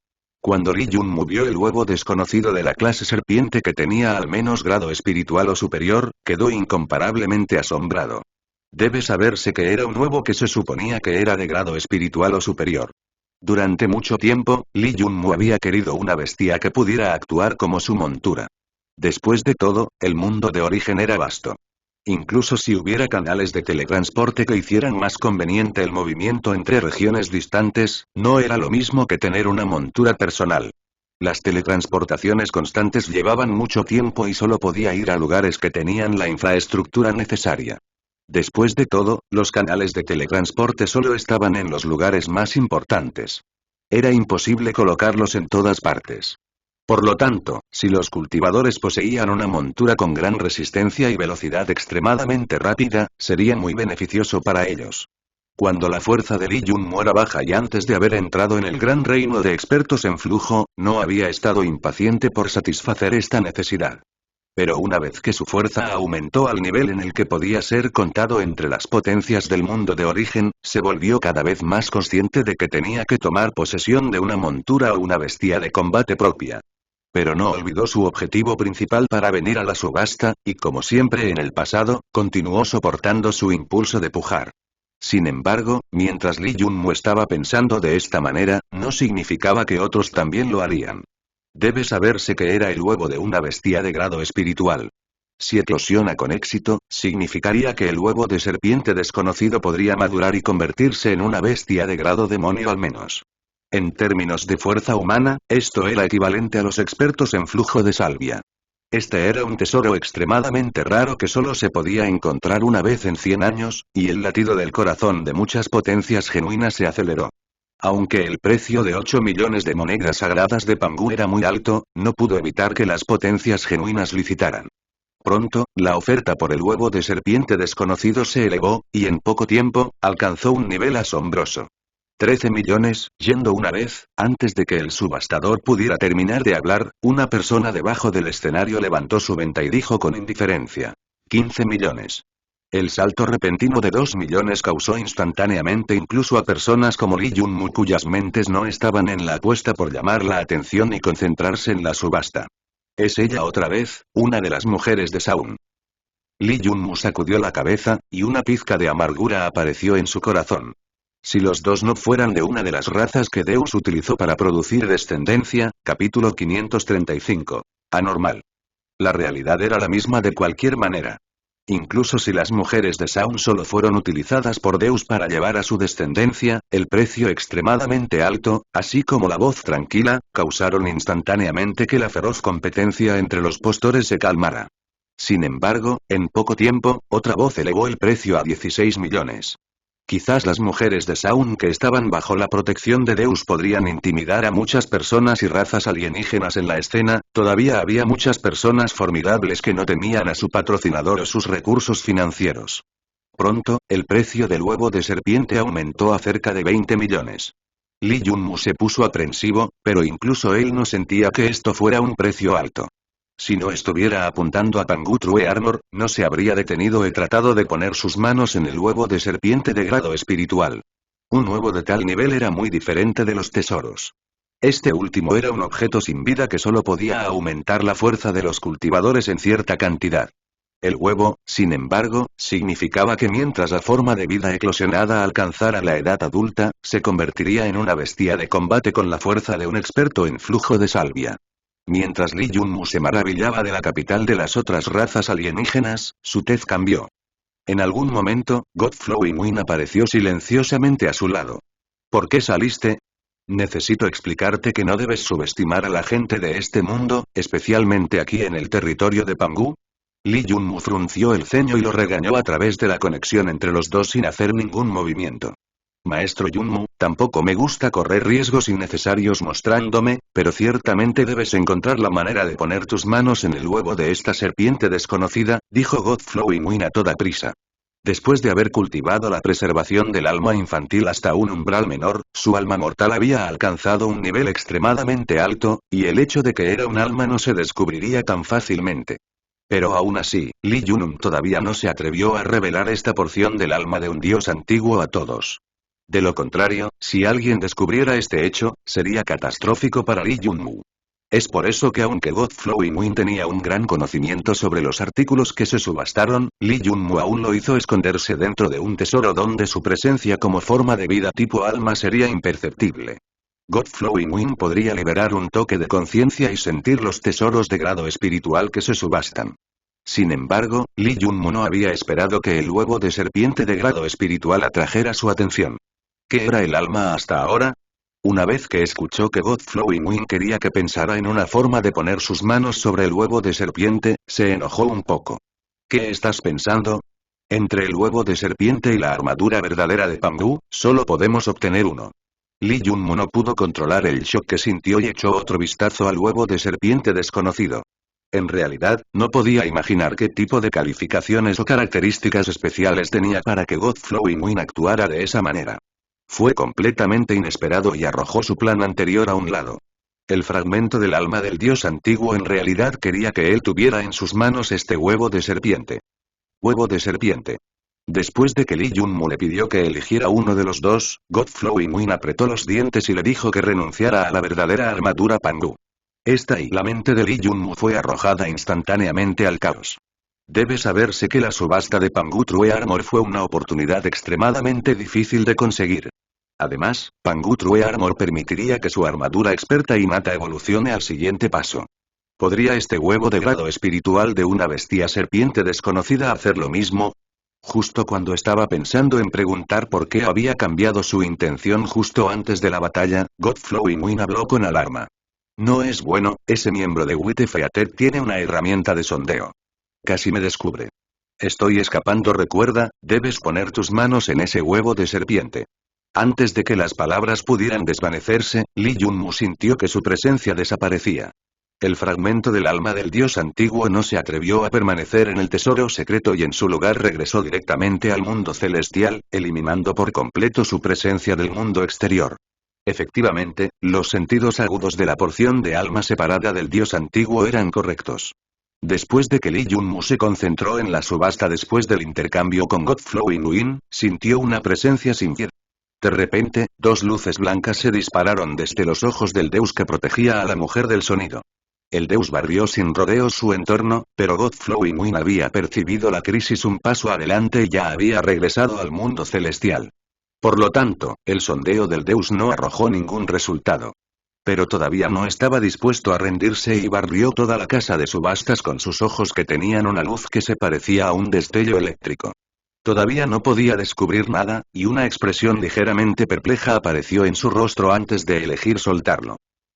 Cuando Lee Jun-mu vio el huevo desconocido de la clase serpiente que tenía al menos grado espiritual o superior, quedó incomparablemente asombrado. Debe saberse que era un huevo que se suponía que era de grado espiritual o superior. Durante mucho tiempo, Lee Jun-mu había querido una bestia que pudiera actuar como su montura. Después de todo, el mundo de origen era vasto. Incluso si hubiera canales de teletransporte que hicieran más conveniente el movimiento entre regiones distantes, no era lo mismo que tener una montura personal. Las teletransportaciones constantes llevaban mucho tiempo y solo podía ir a lugares que tenían la infraestructura necesaria. Después de todo, los canales de teletransporte solo estaban en los lugares más importantes. Era imposible colocarlos en todas partes. Por lo tanto, si los cultivadores poseían una montura con gran resistencia y velocidad extremadamente rápida, sería muy beneficioso para ellos. Cuando la fuerza de Lee Jun-mu era baja y antes de haber entrado en el gran reino de expertos en flujo, no había estado impaciente por satisfacer esta necesidad. Pero una vez que su fuerza aumentó al nivel en el que podía ser contado entre las potencias del mundo de origen, se volvió cada vez más consciente de que tenía que tomar posesión de una montura o una bestia de combate propia. Pero no olvidó su objetivo principal para venir a la subasta, y como siempre en el pasado, continuó soportando su impulso de pujar. Sin embargo, mientras Lee Junmu estaba pensando de esta manera, no significaba que otros también lo harían. Debe saberse que era el huevo de una bestia de grado espiritual. Si eclosiona con éxito, significaría que el huevo de serpiente desconocido podría madurar y convertirse en una bestia de grado demonio al menos. En términos de fuerza humana, esto era equivalente a los expertos en flujo de salvia. Este era un tesoro extremadamente raro que solo se podía encontrar una vez en 100 años, y el latido del corazón de muchas potencias genuinas se aceleró. Aunque el precio de 8 millones de monedas sagradas de Pangu era muy alto, no pudo evitar que las potencias genuinas licitaran. Pronto, la oferta por el huevo de serpiente desconocido se elevó, y en poco tiempo, alcanzó un nivel asombroso. 13 millones, yendo una vez, antes de que el subastador pudiera terminar de hablar, una persona debajo del escenario levantó su venta y dijo con indiferencia. 15 millones. El salto repentino de 2 millones causó instantáneamente incluso a personas como Lee Junmu cuyas mentes no estaban en la apuesta por llamar la atención y concentrarse en la subasta. Es ella otra vez, una de las mujeres de Saun. Lee Junmu sacudió la cabeza, y una pizca de amargura apareció en su corazón. Si los dos no fueran de una de las razas que Deus utilizó para producir descendencia, capítulo 535. Anormal. La realidad era la misma de cualquier manera. Incluso si las mujeres de Saun solo fueron utilizadas por Deus para llevar a su descendencia, el precio extremadamente alto, así como la voz tranquila, causaron instantáneamente que la feroz competencia entre los postores se calmara. Sin embargo, en poco tiempo, otra voz elevó el precio a 16 millones. Quizás las mujeres de Saun que estaban bajo la protección de Deus podrían intimidar a muchas personas y razas alienígenas en la escena, todavía había muchas personas formidables que no temían a su patrocinador o sus recursos financieros. Pronto, el precio del huevo de serpiente aumentó a cerca de 20 millones. Lee Junmu se puso aprensivo, pero incluso él no sentía que esto fuera un precio alto. Si no estuviera apuntando a Pangu True Armor, no se habría detenido y tratado de poner sus manos en el huevo de serpiente de grado espiritual. Un huevo de tal nivel era muy diferente de los tesoros. Este último era un objeto sin vida que solo podía aumentar la fuerza de los cultivadores en cierta cantidad. El huevo, sin embargo, significaba que mientras la forma de vida eclosionada alcanzara la edad adulta, se convertiría en una bestia de combate con la fuerza de un experto en flujo de salvia. Mientras Lee Junmu se maravillaba de la capital de las otras razas alienígenas, su tez cambió. En algún momento, Godfrey Win apareció silenciosamente a su lado. ¿Por qué saliste? Necesito explicarte que no debes subestimar a la gente de este mundo, especialmente aquí en el territorio de Pangu. Lee Junmu frunció el ceño y lo regañó a través de la conexión entre los dos sin hacer ningún movimiento. Maestro Junmu, tampoco me gusta correr riesgos innecesarios mostrándome, pero ciertamente debes encontrar la manera de poner tus manos en el huevo de esta serpiente desconocida, dijo Godfrey Win a toda prisa. Después de haber cultivado la preservación del alma infantil hasta un umbral menor, su alma mortal había alcanzado un nivel extremadamente alto, y el hecho de que era un alma no se descubriría tan fácilmente. Pero aún así, Lee Junmu todavía no se atrevió a revelar esta porción del alma de un dios antiguo a todos. De lo contrario, si alguien descubriera este hecho, sería catastrófico para Lee Junmu. Es por eso que aunque Godfrey Win tenía un gran conocimiento sobre los artículos que se subastaron, Lee Junmu aún lo hizo esconderse dentro de un tesoro donde su presencia como forma de vida tipo alma sería imperceptible. Godfrey Win podría liberar un toque de conciencia y sentir los tesoros de grado espiritual que se subastan. Sin embargo, Lee Junmu no había esperado que el huevo de serpiente de grado espiritual atrajera su atención. ¿Qué era el alma hasta ahora? Una vez que escuchó que Godfrey Win quería que pensara en una forma de poner sus manos sobre el huevo de serpiente, se enojó un poco. ¿Qué estás pensando? Entre el huevo de serpiente y la armadura verdadera de Pangu, solo podemos obtener uno. Lee Junmu no pudo controlar el shock que sintió y echó otro vistazo al huevo de serpiente desconocido. En realidad, no podía imaginar qué tipo de calificaciones o características especiales tenía para que Godfrey Win actuara de esa manera. Fue completamente inesperado y arrojó su plan anterior a un lado. El fragmento del alma del dios antiguo en realidad quería que él tuviera en sus manos este huevo de serpiente. Huevo de serpiente. Después de que Lee Junmu le pidió que eligiera uno de los dos, Godflowing Win apretó los dientes y le dijo que renunciara a la verdadera armadura Pangu. Esta y la mente de Lee Junmu fue arrojada instantáneamente al caos. Debe saberse que la subasta de Pangu True Armor fue una oportunidad extremadamente difícil de conseguir. Además, Pangu True Armor permitiría que su armadura experta innata evolucione al siguiente paso. ¿Podría este huevo de grado espiritual de una bestia serpiente desconocida hacer lo mismo? Justo cuando estaba pensando en preguntar por qué había cambiado su intención justo antes de la batalla, Godflowing Win habló con alarma. No es bueno, ese miembro de Wite Feater tiene una herramienta de sondeo. Casi me descubre. Estoy escapando, recuerda, debes poner tus manos en ese huevo de serpiente. Antes de que las palabras pudieran desvanecerse, Lee Junmu sintió que su presencia desaparecía. El fragmento del alma del dios antiguo no se atrevió a permanecer en el tesoro secreto y en su lugar regresó directamente al mundo celestial, eliminando por completo su presencia del mundo exterior. Efectivamente, los sentidos agudos de la porción de alma separada del dios antiguo eran correctos. Después de que Lee Junmu se concentró en la subasta después del intercambio con Godflowing Win, sintió una presencia sin fiel. De repente, dos luces blancas se dispararon desde los ojos del deus que protegía a la mujer del sonido. El deus barrió sin rodeos su entorno, pero Godflowing Win había percibido la crisis un paso adelante y ya había regresado al mundo celestial. Por lo tanto, el sondeo del deus no arrojó ningún resultado. Pero todavía no estaba dispuesto a rendirse y barrió toda la casa de subastas con sus ojos que tenían una luz que se parecía a un destello eléctrico. Todavía no podía descubrir nada, y una expresión ligeramente perpleja apareció en su rostro antes de elegir soltarlo.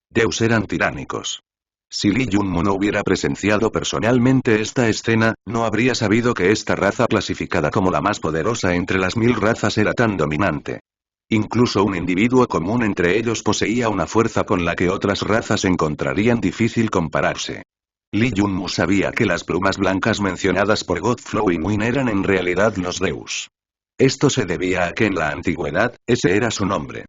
Deus eran tiránicos. Si Lee Junmu no hubiera presenciado personalmente esta escena, no habría sabido que esta raza clasificada como la más poderosa entre las 1000 razas era tan dominante. Incluso un individuo común entre ellos poseía una fuerza con la que otras razas encontrarían difícil compararse. Lee Junmu sabía que las plumas blancas mencionadas por Godflowing Win eran en realidad los deus. Esto se debía a que en la antigüedad, ese era su nombre.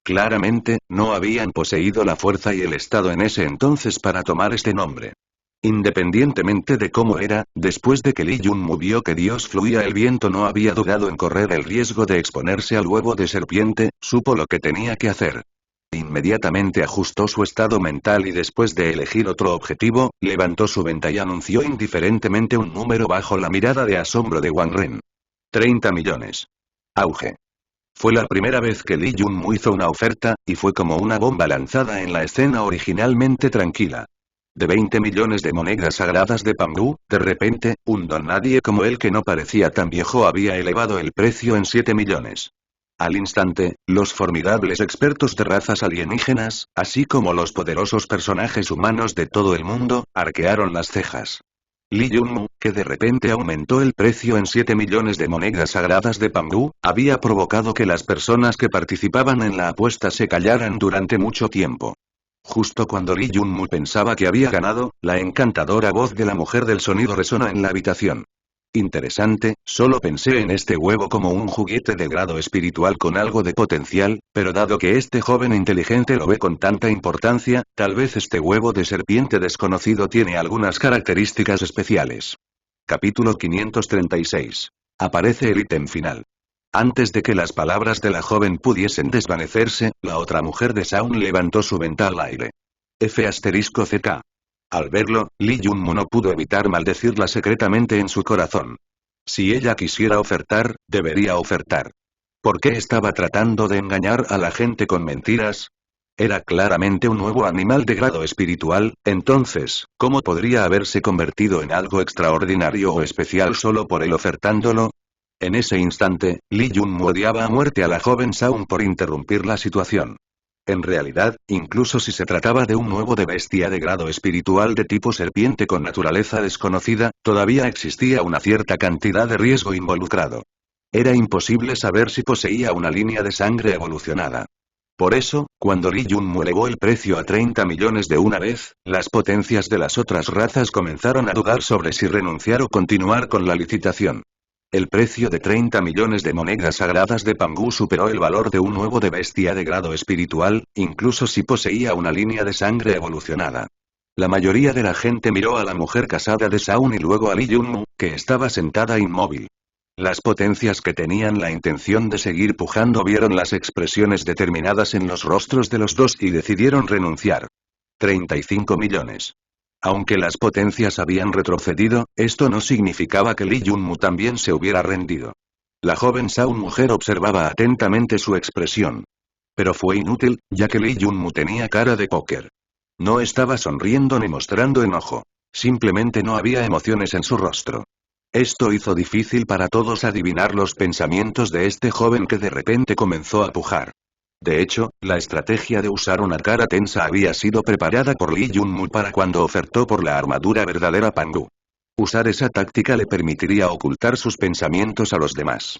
Claramente, no habían poseído la fuerza y el estado en ese entonces para tomar este nombre. Independientemente de cómo era, después de que Lee Junmu vio que Dios fluía el viento no había dudado en correr el riesgo de exponerse al huevo de serpiente, supo lo que tenía que hacer. Inmediatamente ajustó su estado mental y después de elegir otro objetivo, levantó su venta y anunció indiferentemente un número bajo la mirada de asombro de Wang Ren. 30 millones. Auge. Fue la primera vez que Lee Junmu hizo una oferta, y fue como una bomba lanzada en la escena originalmente tranquila. De 20 millones de monedas sagradas de Pangu, de repente, un don nadie como él que no parecía tan viejo había elevado el precio en 7 millones. Al instante, los formidables expertos de razas alienígenas, así como los poderosos personajes humanos de todo el mundo, arquearon las cejas. Lee Junmu, que de repente aumentó el precio en 7 millones de monedas sagradas de Pangu, había provocado que las personas que participaban en la apuesta se callaran durante mucho tiempo. Justo cuando Lee Junmu pensaba que había ganado, la encantadora voz de la mujer del sonido resonó en la habitación. Interesante, solo pensé en este huevo como un juguete de grado espiritual con algo de potencial, pero dado que este joven inteligente lo ve con tanta importancia, tal vez este huevo de serpiente desconocido tiene algunas características especiales. Capítulo 536. Aparece el ítem final. Antes de que las palabras de la joven pudiesen desvanecerse, la otra mujer de Shaun levantó su venta al aire. F***CK. Al verlo, Lee Junmu no pudo evitar maldecirla secretamente en su corazón. Si ella quisiera ofertar, debería ofertar. ¿Por qué estaba tratando de engañar a la gente con mentiras? Era claramente un nuevo animal de grado espiritual, entonces, ¿cómo podría haberse convertido en algo extraordinario o especial solo por él ofertándolo? En ese instante, Lee Junmu odiaba a muerte a la joven Shaun por interrumpir la situación. En realidad, incluso si se trataba de un nuevo de bestia de grado espiritual de tipo serpiente con naturaleza desconocida, todavía existía una cierta cantidad de riesgo involucrado. Era imposible saber si poseía una línea de sangre evolucionada. Por eso, cuando Lee Junmu elevó el precio a 30 millones de una vez, las potencias de las otras razas comenzaron a dudar sobre si renunciar o continuar con la licitación. El precio de 30 millones de monedas sagradas de Pangu superó el valor de un huevo de bestia de grado espiritual, incluso si poseía una línea de sangre evolucionada. La mayoría de la gente miró a la mujer casada de Shaun y luego a Lee Junmu, que estaba sentada inmóvil. Las potencias que tenían la intención de seguir pujando vieron las expresiones determinadas en los rostros de los dos y decidieron renunciar. 35 millones. Aunque las potencias habían retrocedido, esto no significaba que Lee Junmu también se hubiera rendido. La joven Shaun mujer observaba atentamente su expresión. Pero fue inútil, ya que Lee Junmu tenía cara de póker. No estaba sonriendo ni mostrando enojo. Simplemente no había emociones en su rostro. Esto hizo difícil para todos adivinar los pensamientos de este joven que de repente comenzó a pujar. De hecho, la estrategia de usar una cara tensa había sido preparada por Lee Junmu para cuando ofertó por la armadura verdadera Pangu. Usar esa táctica le permitiría ocultar sus pensamientos a los demás.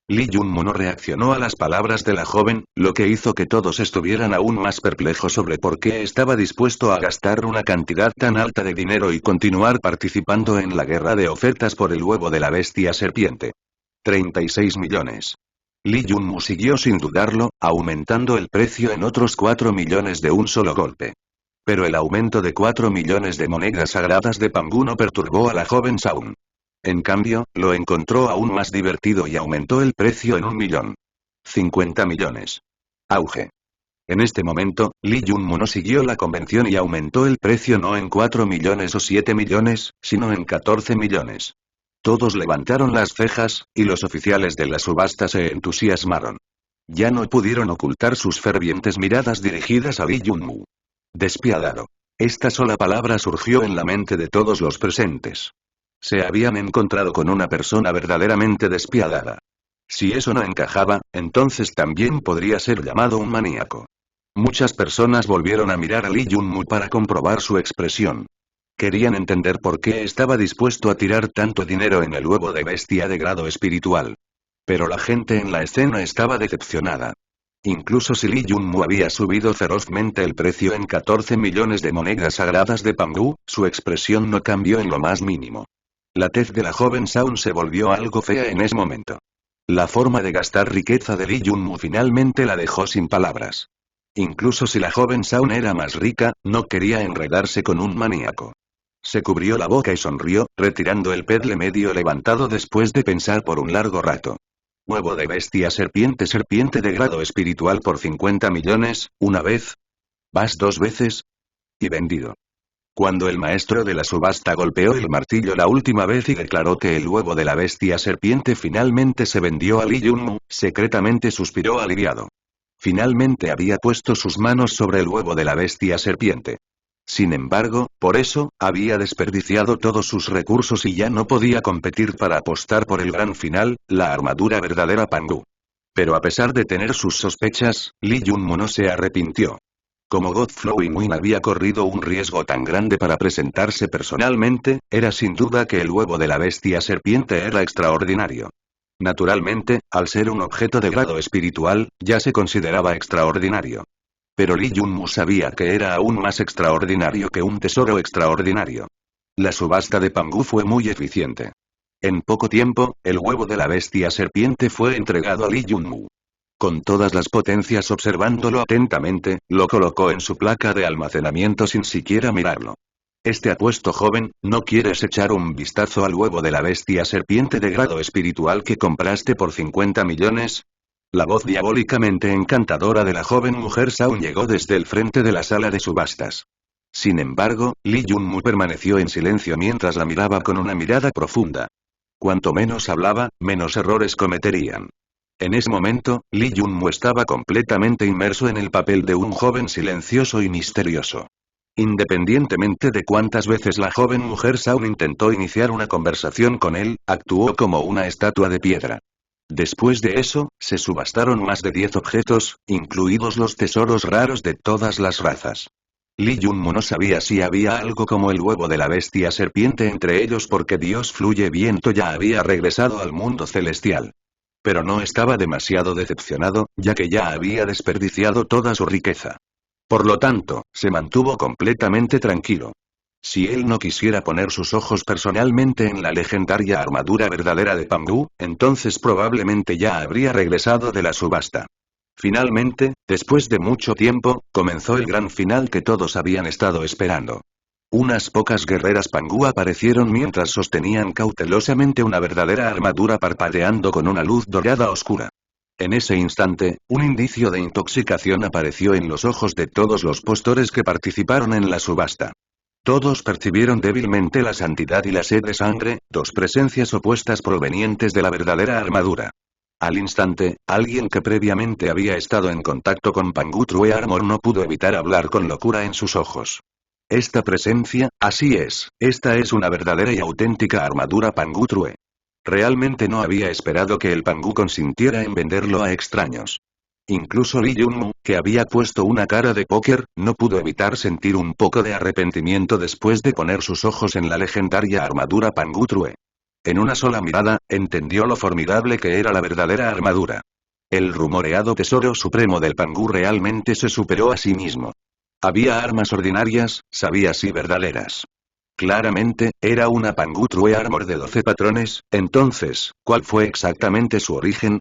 Lee Junmu no reaccionó a las palabras de la joven, lo que hizo que todos estuvieran aún más perplejos sobre por qué estaba dispuesto a gastar una cantidad tan alta de dinero y continuar participando en la guerra de ofertas por el huevo de la bestia serpiente. 36 millones. Lee Junmu siguió sin dudarlo, aumentando el precio en otros 4 millones de un solo golpe. Pero el aumento de 4 millones de monedas sagradas de Pangu no perturbó a la joven Shaun. En cambio, lo encontró aún más divertido y aumentó el precio en 1 millón. 50 millones. Auge. En este momento, Lee Junmu no siguió la convención y aumentó el precio no en 4 millones o 7 millones, sino en 14 millones. Todos levantaron las cejas, y los oficiales de la subasta se entusiasmaron. Ya no pudieron ocultar sus fervientes miradas dirigidas a Lee Junmu. Despiadado. Esta sola palabra surgió en la mente de todos los presentes. Se habían encontrado con una persona verdaderamente despiadada. Si eso no encajaba, entonces también podría ser llamado un maníaco. Muchas personas volvieron a mirar a Lee Junmu para comprobar su expresión. Querían entender por qué estaba dispuesto a tirar tanto dinero en el huevo de bestia de grado espiritual. Pero la gente en la escena estaba decepcionada. Incluso si Lee Junmu había subido ferozmente el precio en 14 millones de monedas sagradas de Pangu, su expresión no cambió en lo más mínimo. La tez de la joven Shaun se volvió algo fea en ese momento. La forma de gastar riqueza de Lee Junmu finalmente la dejó sin palabras. Incluso si la joven Shaun era más rica, no quería enredarse con un maníaco. Se cubrió la boca y sonrió, retirando el pedle medio levantado después de pensar por un largo rato. Huevo de bestia serpiente de grado espiritual por 50 millones, una vez. ¿Vas 2 veces? Y vendido. Cuando el maestro de la subasta golpeó el martillo la última vez y declaró que el huevo de la bestia serpiente finalmente se vendió a Lee Junmu, secretamente suspiró aliviado. Finalmente había puesto sus manos sobre el huevo de la bestia serpiente. Sin embargo, por eso, había desperdiciado todos sus recursos y ya no podía competir para apostar por el gran final, la armadura verdadera Pangu. Pero a pesar de tener sus sospechas, Lee Junmu no se arrepintió. Como Godflow y Muin había corrido un riesgo tan grande para presentarse personalmente, era sin duda que el huevo de la bestia serpiente era extraordinario. Naturalmente, al ser un objeto de grado espiritual, ya se consideraba extraordinario. Pero Lee Junmu sabía que era aún más extraordinario que un tesoro extraordinario. La subasta de Pangu fue muy eficiente. En poco tiempo, el huevo de la bestia serpiente fue entregado a Lee Junmu. Con todas las potencias observándolo atentamente, lo colocó en su placa de almacenamiento sin siquiera mirarlo. Este apuesto joven, ¿no quieres echar un vistazo al huevo de la bestia serpiente de grado espiritual que compraste por 50 millones? La voz diabólicamente encantadora de la joven mujer Shaun llegó desde el frente de la sala de subastas. Sin embargo, Lee Junmu permaneció en silencio mientras la miraba con una mirada profunda. Cuanto menos hablaba, menos errores cometerían. En ese momento, Lee Junmu estaba completamente inmerso en el papel de un joven silencioso y misterioso. Independientemente de cuántas veces la joven mujer Shaun intentó iniciar una conversación con él, actuó como una estatua de piedra. Después de eso, se subastaron más de 10 objetos, incluidos los tesoros raros de todas las razas. Lee Junmu no sabía si había algo como el huevo de la bestia serpiente entre ellos porque Dios Fluye Viento ya había regresado al mundo celestial. Pero no estaba demasiado decepcionado, ya que ya había desperdiciado toda su riqueza. Por lo tanto, se mantuvo completamente tranquilo. Si él no quisiera poner sus ojos personalmente en la legendaria armadura verdadera de Pangu, entonces probablemente ya habría regresado de la subasta. Finalmente, después de mucho tiempo, comenzó el gran final que todos habían estado esperando. Unas pocas guerreras Pangu aparecieron mientras sostenían cautelosamente una verdadera armadura parpadeando con una luz dorada oscura. En ese instante, un indicio de intoxicación apareció en los ojos de todos los postores que participaron en la subasta. Todos percibieron débilmente la santidad y la sed de sangre, dos presencias opuestas provenientes de la verdadera armadura. Al instante, alguien que previamente había estado en contacto con Pangu True Armor no pudo evitar hablar con locura en sus ojos. Esta presencia, así es, esta es una verdadera y auténtica armadura Pangu True. Realmente no había esperado que el Pangu consintiera en venderlo a extraños. Incluso Lee Junmu, que había puesto una cara de póker, no pudo evitar sentir un poco de arrepentimiento después de poner sus ojos en la legendaria armadura Pangu True. En una sola mirada, entendió lo formidable que era la verdadera armadura. El rumoreado tesoro supremo del Pangu realmente se superó a sí mismo. Había armas ordinarias, sabías y verdaderas. Claramente, era una Pangu True Armor de 12 patrones, entonces, ¿cuál fue exactamente su origen?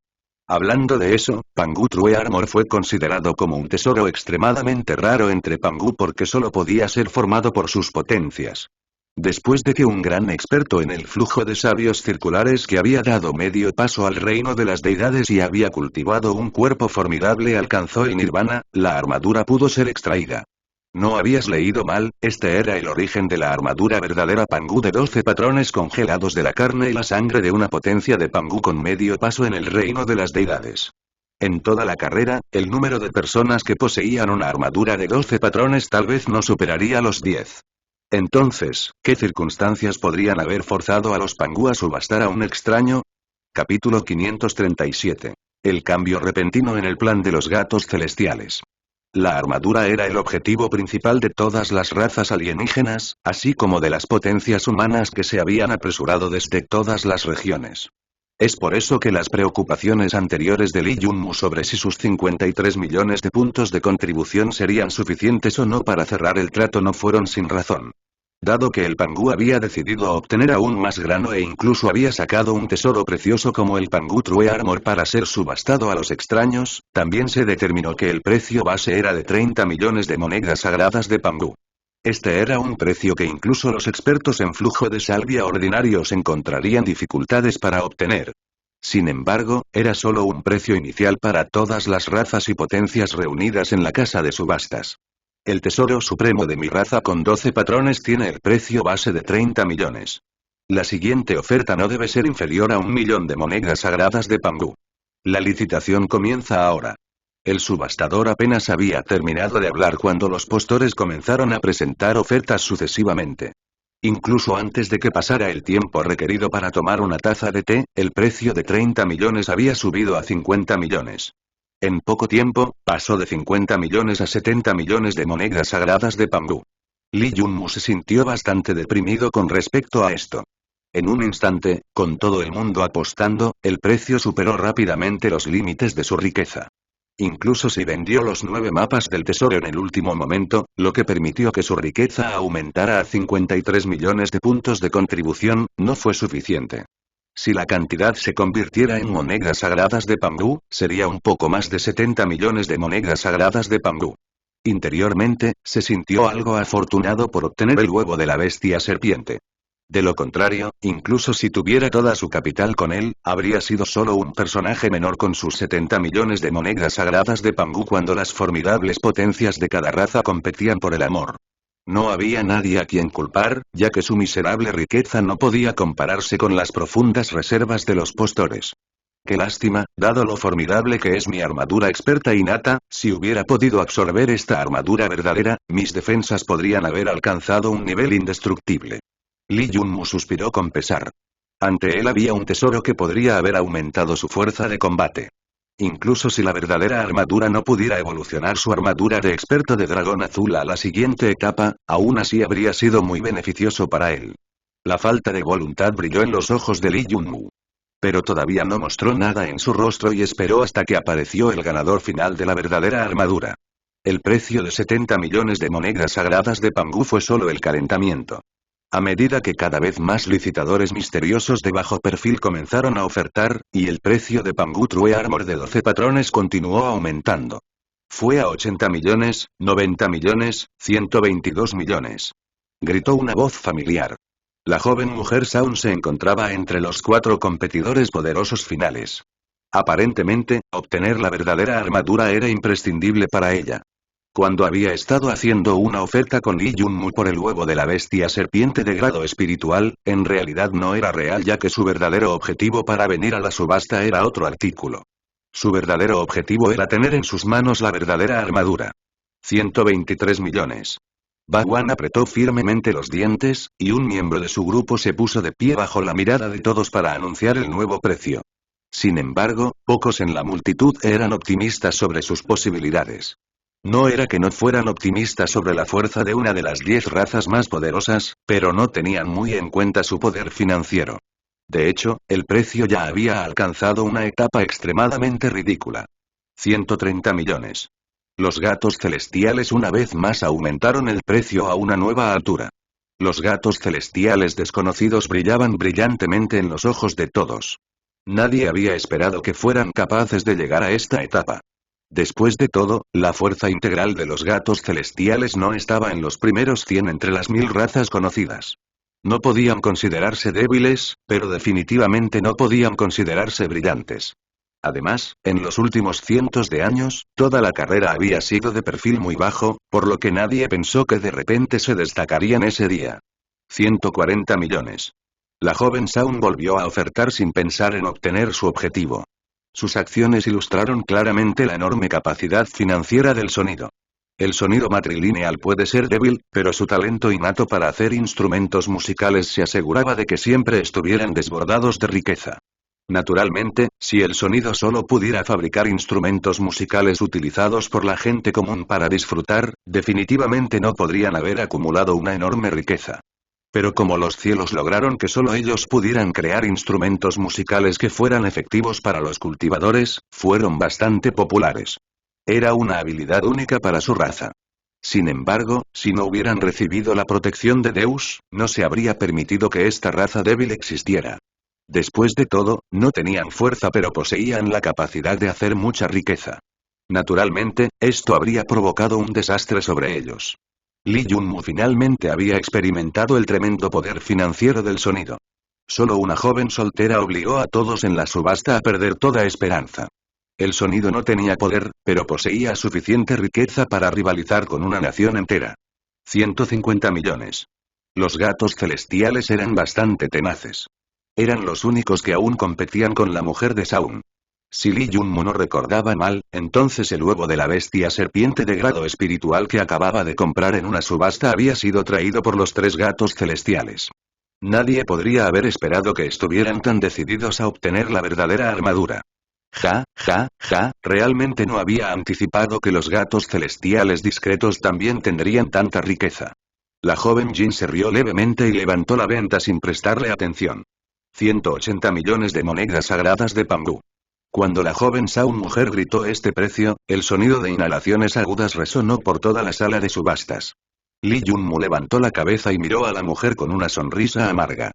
Hablando de eso, Pangu True Armor fue considerado como un tesoro extremadamente raro entre Pangu porque solo podía ser formado por sus potencias. Después de que un gran experto en el flujo de sabios circulares que había dado medio paso al reino de las deidades y había cultivado un cuerpo formidable alcanzó el nirvana, la armadura pudo ser extraída. No habías leído mal, este era el origen de la armadura verdadera Pangu de 12 patrones congelados de la carne y la sangre de una potencia de Pangu con medio paso en el reino de las deidades. En toda la carrera, el número de personas que poseían una armadura de 12 patrones tal vez no superaría los 10. Entonces, ¿qué circunstancias podrían haber forzado a los Pangu a subastar a un extraño? Capítulo 537. El cambio repentino en el plan de los gatos celestiales. La armadura era el objetivo principal de todas las razas alienígenas, así como de las potencias humanas que se habían apresurado desde todas las regiones. Es por eso que las preocupaciones anteriores de Lee Junmu sobre si sus 53 millones de puntos de contribución serían suficientes o no para cerrar el trato no fueron sin razón. Dado que el Pangu había decidido obtener aún más grano e incluso había sacado un tesoro precioso como el Pangu True Armor para ser subastado a los extraños, también se determinó que el precio base era de 30 millones de monedas sagradas de Pangu. Este era un precio que incluso los expertos en flujo de salvia ordinarios encontrarían dificultades para obtener. Sin embargo, era solo un precio inicial para todas las razas y potencias reunidas en la casa de subastas. El tesoro supremo de mi raza con 12 patrones tiene el precio base de 30 millones. La siguiente oferta no debe ser inferior a 1 millón de monedas sagradas de Pangu. La licitación comienza ahora. El subastador apenas había terminado de hablar cuando los postores comenzaron a presentar ofertas sucesivamente. Incluso antes de que pasara el tiempo requerido para tomar una taza de té, el precio de 30 millones había subido a 50 millones. En poco tiempo, pasó de 50 millones a 70 millones de monedas sagradas de Pangu. Lee Junmu se sintió bastante deprimido con respecto a esto. En un instante, con todo el mundo apostando, el precio superó rápidamente los límites de su riqueza. Incluso si vendió los 9 mapas del tesoro en el último momento, lo que permitió que su riqueza aumentara a 53 millones de puntos de contribución, no fue suficiente. Si la cantidad se convirtiera en monedas sagradas de Pangu, sería un poco más de 70 millones de monedas sagradas de Pangu. Interiormente, se sintió algo afortunado por obtener el huevo de la bestia serpiente. De lo contrario, incluso si tuviera toda su capital con él, habría sido solo un personaje menor con sus 70 millones de monedas sagradas de Pangu cuando las formidables potencias de cada raza competían por el amor. No había nadie a quien culpar, ya que su miserable riqueza no podía compararse con las profundas reservas de los postores. Qué lástima, dado lo formidable que es mi armadura experta innata, si hubiera podido absorber esta armadura verdadera, mis defensas podrían haber alcanzado un nivel indestructible. Lee Junmu suspiró con pesar. Ante él había un tesoro que podría haber aumentado su fuerza de combate. Incluso si la verdadera armadura no pudiera evolucionar su armadura de experto de dragón azul a la siguiente etapa, aún así habría sido muy beneficioso para él. La falta de voluntad brilló en los ojos de Lee Junmu. Pero todavía no mostró nada en su rostro y esperó hasta que apareció el ganador final de la verdadera armadura. El precio de 70 millones de monedas sagradas de Pangu fue solo el calentamiento. A medida que cada vez más licitadores misteriosos de bajo perfil comenzaron a ofertar, y el precio de Pangu True Armor de 12 patrones continuó aumentando. Fue a 80 millones, 90 millones, 122 millones. Gritó una voz familiar. La joven mujer Saun se encontraba entre los 4 competidores poderosos finales. Aparentemente, obtener la verdadera armadura era imprescindible para ella. Cuando había estado haciendo una oferta con Lee Junmu por el huevo de la bestia serpiente de grado espiritual, en realidad no era real ya que su verdadero objetivo para venir a la subasta era otro artículo. Su verdadero objetivo era tener en sus manos la verdadera armadura. 123 millones. Bagwan apretó firmemente los dientes, y un miembro de su grupo se puso de pie bajo la mirada de todos para anunciar el nuevo precio. Sin embargo, pocos en la multitud eran optimistas sobre sus posibilidades. No era que no fueran optimistas sobre la fuerza de una de las 10 razas más poderosas, pero no tenían muy en cuenta su poder financiero. De hecho, el precio ya había alcanzado una etapa extremadamente ridícula. 130 millones. Los gatos celestiales una vez más aumentaron el precio a una nueva altura. Los gatos celestiales desconocidos brillaban brillantemente en los ojos de todos. Nadie había esperado que fueran capaces de llegar a esta etapa. Después de todo, la fuerza integral de los gatos celestiales no estaba en los primeros 100 entre las 1000 razas conocidas. No podían considerarse débiles, pero definitivamente no podían considerarse brillantes. Además, en los últimos cientos de años, toda la carrera había sido de perfil muy bajo, por lo que nadie pensó que de repente se destacarían ese día. 140 millones. La joven Saun volvió a ofertar sin pensar en obtener su objetivo. Sus acciones ilustraron claramente la enorme capacidad financiera del sonido. El sonido matrilineal puede ser débil, pero su talento innato para hacer instrumentos musicales se aseguraba de que siempre estuvieran desbordados de riqueza. Naturalmente, si el sonido solo pudiera fabricar instrumentos musicales utilizados por la gente común para disfrutar, definitivamente no podrían haber acumulado una enorme riqueza. Pero como los cielos lograron que solo ellos pudieran crear instrumentos musicales que fueran efectivos para los cultivadores, fueron bastante populares. Era una habilidad única para su raza. Sin embargo, si no hubieran recibido la protección de Deus, no se habría permitido que esta raza débil existiera. Después de todo, no tenían fuerza pero poseían la capacidad de hacer mucha riqueza. Naturalmente, esto habría provocado un desastre sobre ellos. Lee Junmu finalmente había experimentado el tremendo poder financiero del sonido. Solo una joven soltera obligó a todos en la subasta a perder toda esperanza. El sonido no tenía poder, pero poseía suficiente riqueza para rivalizar con una nación entera. 150 millones. Los gatos celestiales eran bastante tenaces. Eran los únicos que aún competían con la mujer de Saun. Si Lee Junmu no recordaba mal, entonces el huevo de la bestia serpiente de grado espiritual que acababa de comprar en una subasta había sido traído por los 3 gatos celestiales. Nadie podría haber esperado que estuvieran tan decididos a obtener la verdadera armadura. Realmente no había anticipado que los gatos celestiales discretos también tendrían tanta riqueza. La joven Jin se rió levemente y levantó la venta sin prestarle atención. 180 millones de monedas sagradas de Pangu. Cuando la joven Saun mujer gritó este precio, el sonido de inhalaciones agudas resonó por toda la sala de subastas. Lee Junmu levantó la cabeza y miró a la mujer con una sonrisa amarga.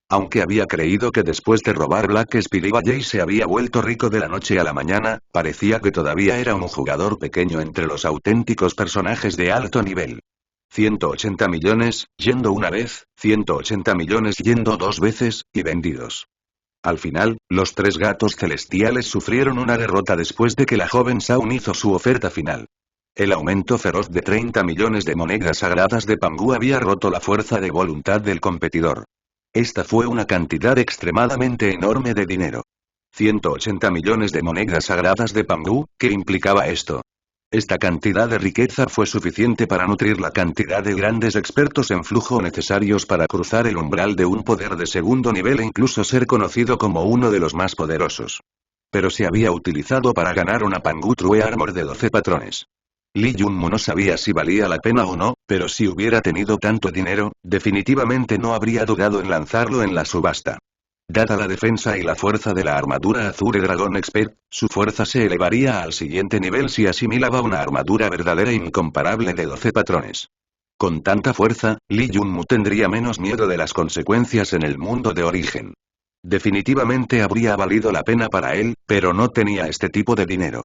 Aunque había creído que después de robar Black Spirit Valley se había vuelto rico de la noche a la mañana, parecía que todavía era un jugador pequeño entre los auténticos personajes de alto nivel. 180 millones, yendo una vez, 180 millones yendo 2 veces, y vendidos. Al final, los 3 gatos celestiales sufrieron una derrota después de que la joven Saun hizo su oferta final. El aumento feroz de 30 millones de monedas sagradas de Pangu había roto la fuerza de voluntad del competidor. Esta fue una cantidad extremadamente enorme de dinero. 180 millones de monedas sagradas de Pangu, ¿qué implicaba esto? Esta cantidad de riqueza fue suficiente para nutrir la cantidad de grandes expertos en flujo necesarios para cruzar el umbral de un poder de segundo nivel e incluso ser conocido como uno de los más poderosos. Pero se había utilizado para ganar una Pangu True Armor de 12 patrones. Lee Junmu no sabía si valía la pena o no, pero si hubiera tenido tanto dinero, definitivamente no habría dudado en lanzarlo en la subasta. Dada la defensa y la fuerza de la armadura Azure Dragon Expert, su fuerza se elevaría al siguiente nivel si asimilaba una armadura verdadera incomparable de 12 patrones. Con tanta fuerza, Lee Junmu tendría menos miedo de las consecuencias en el mundo de origen. Definitivamente habría valido la pena para él, pero no tenía este tipo de dinero.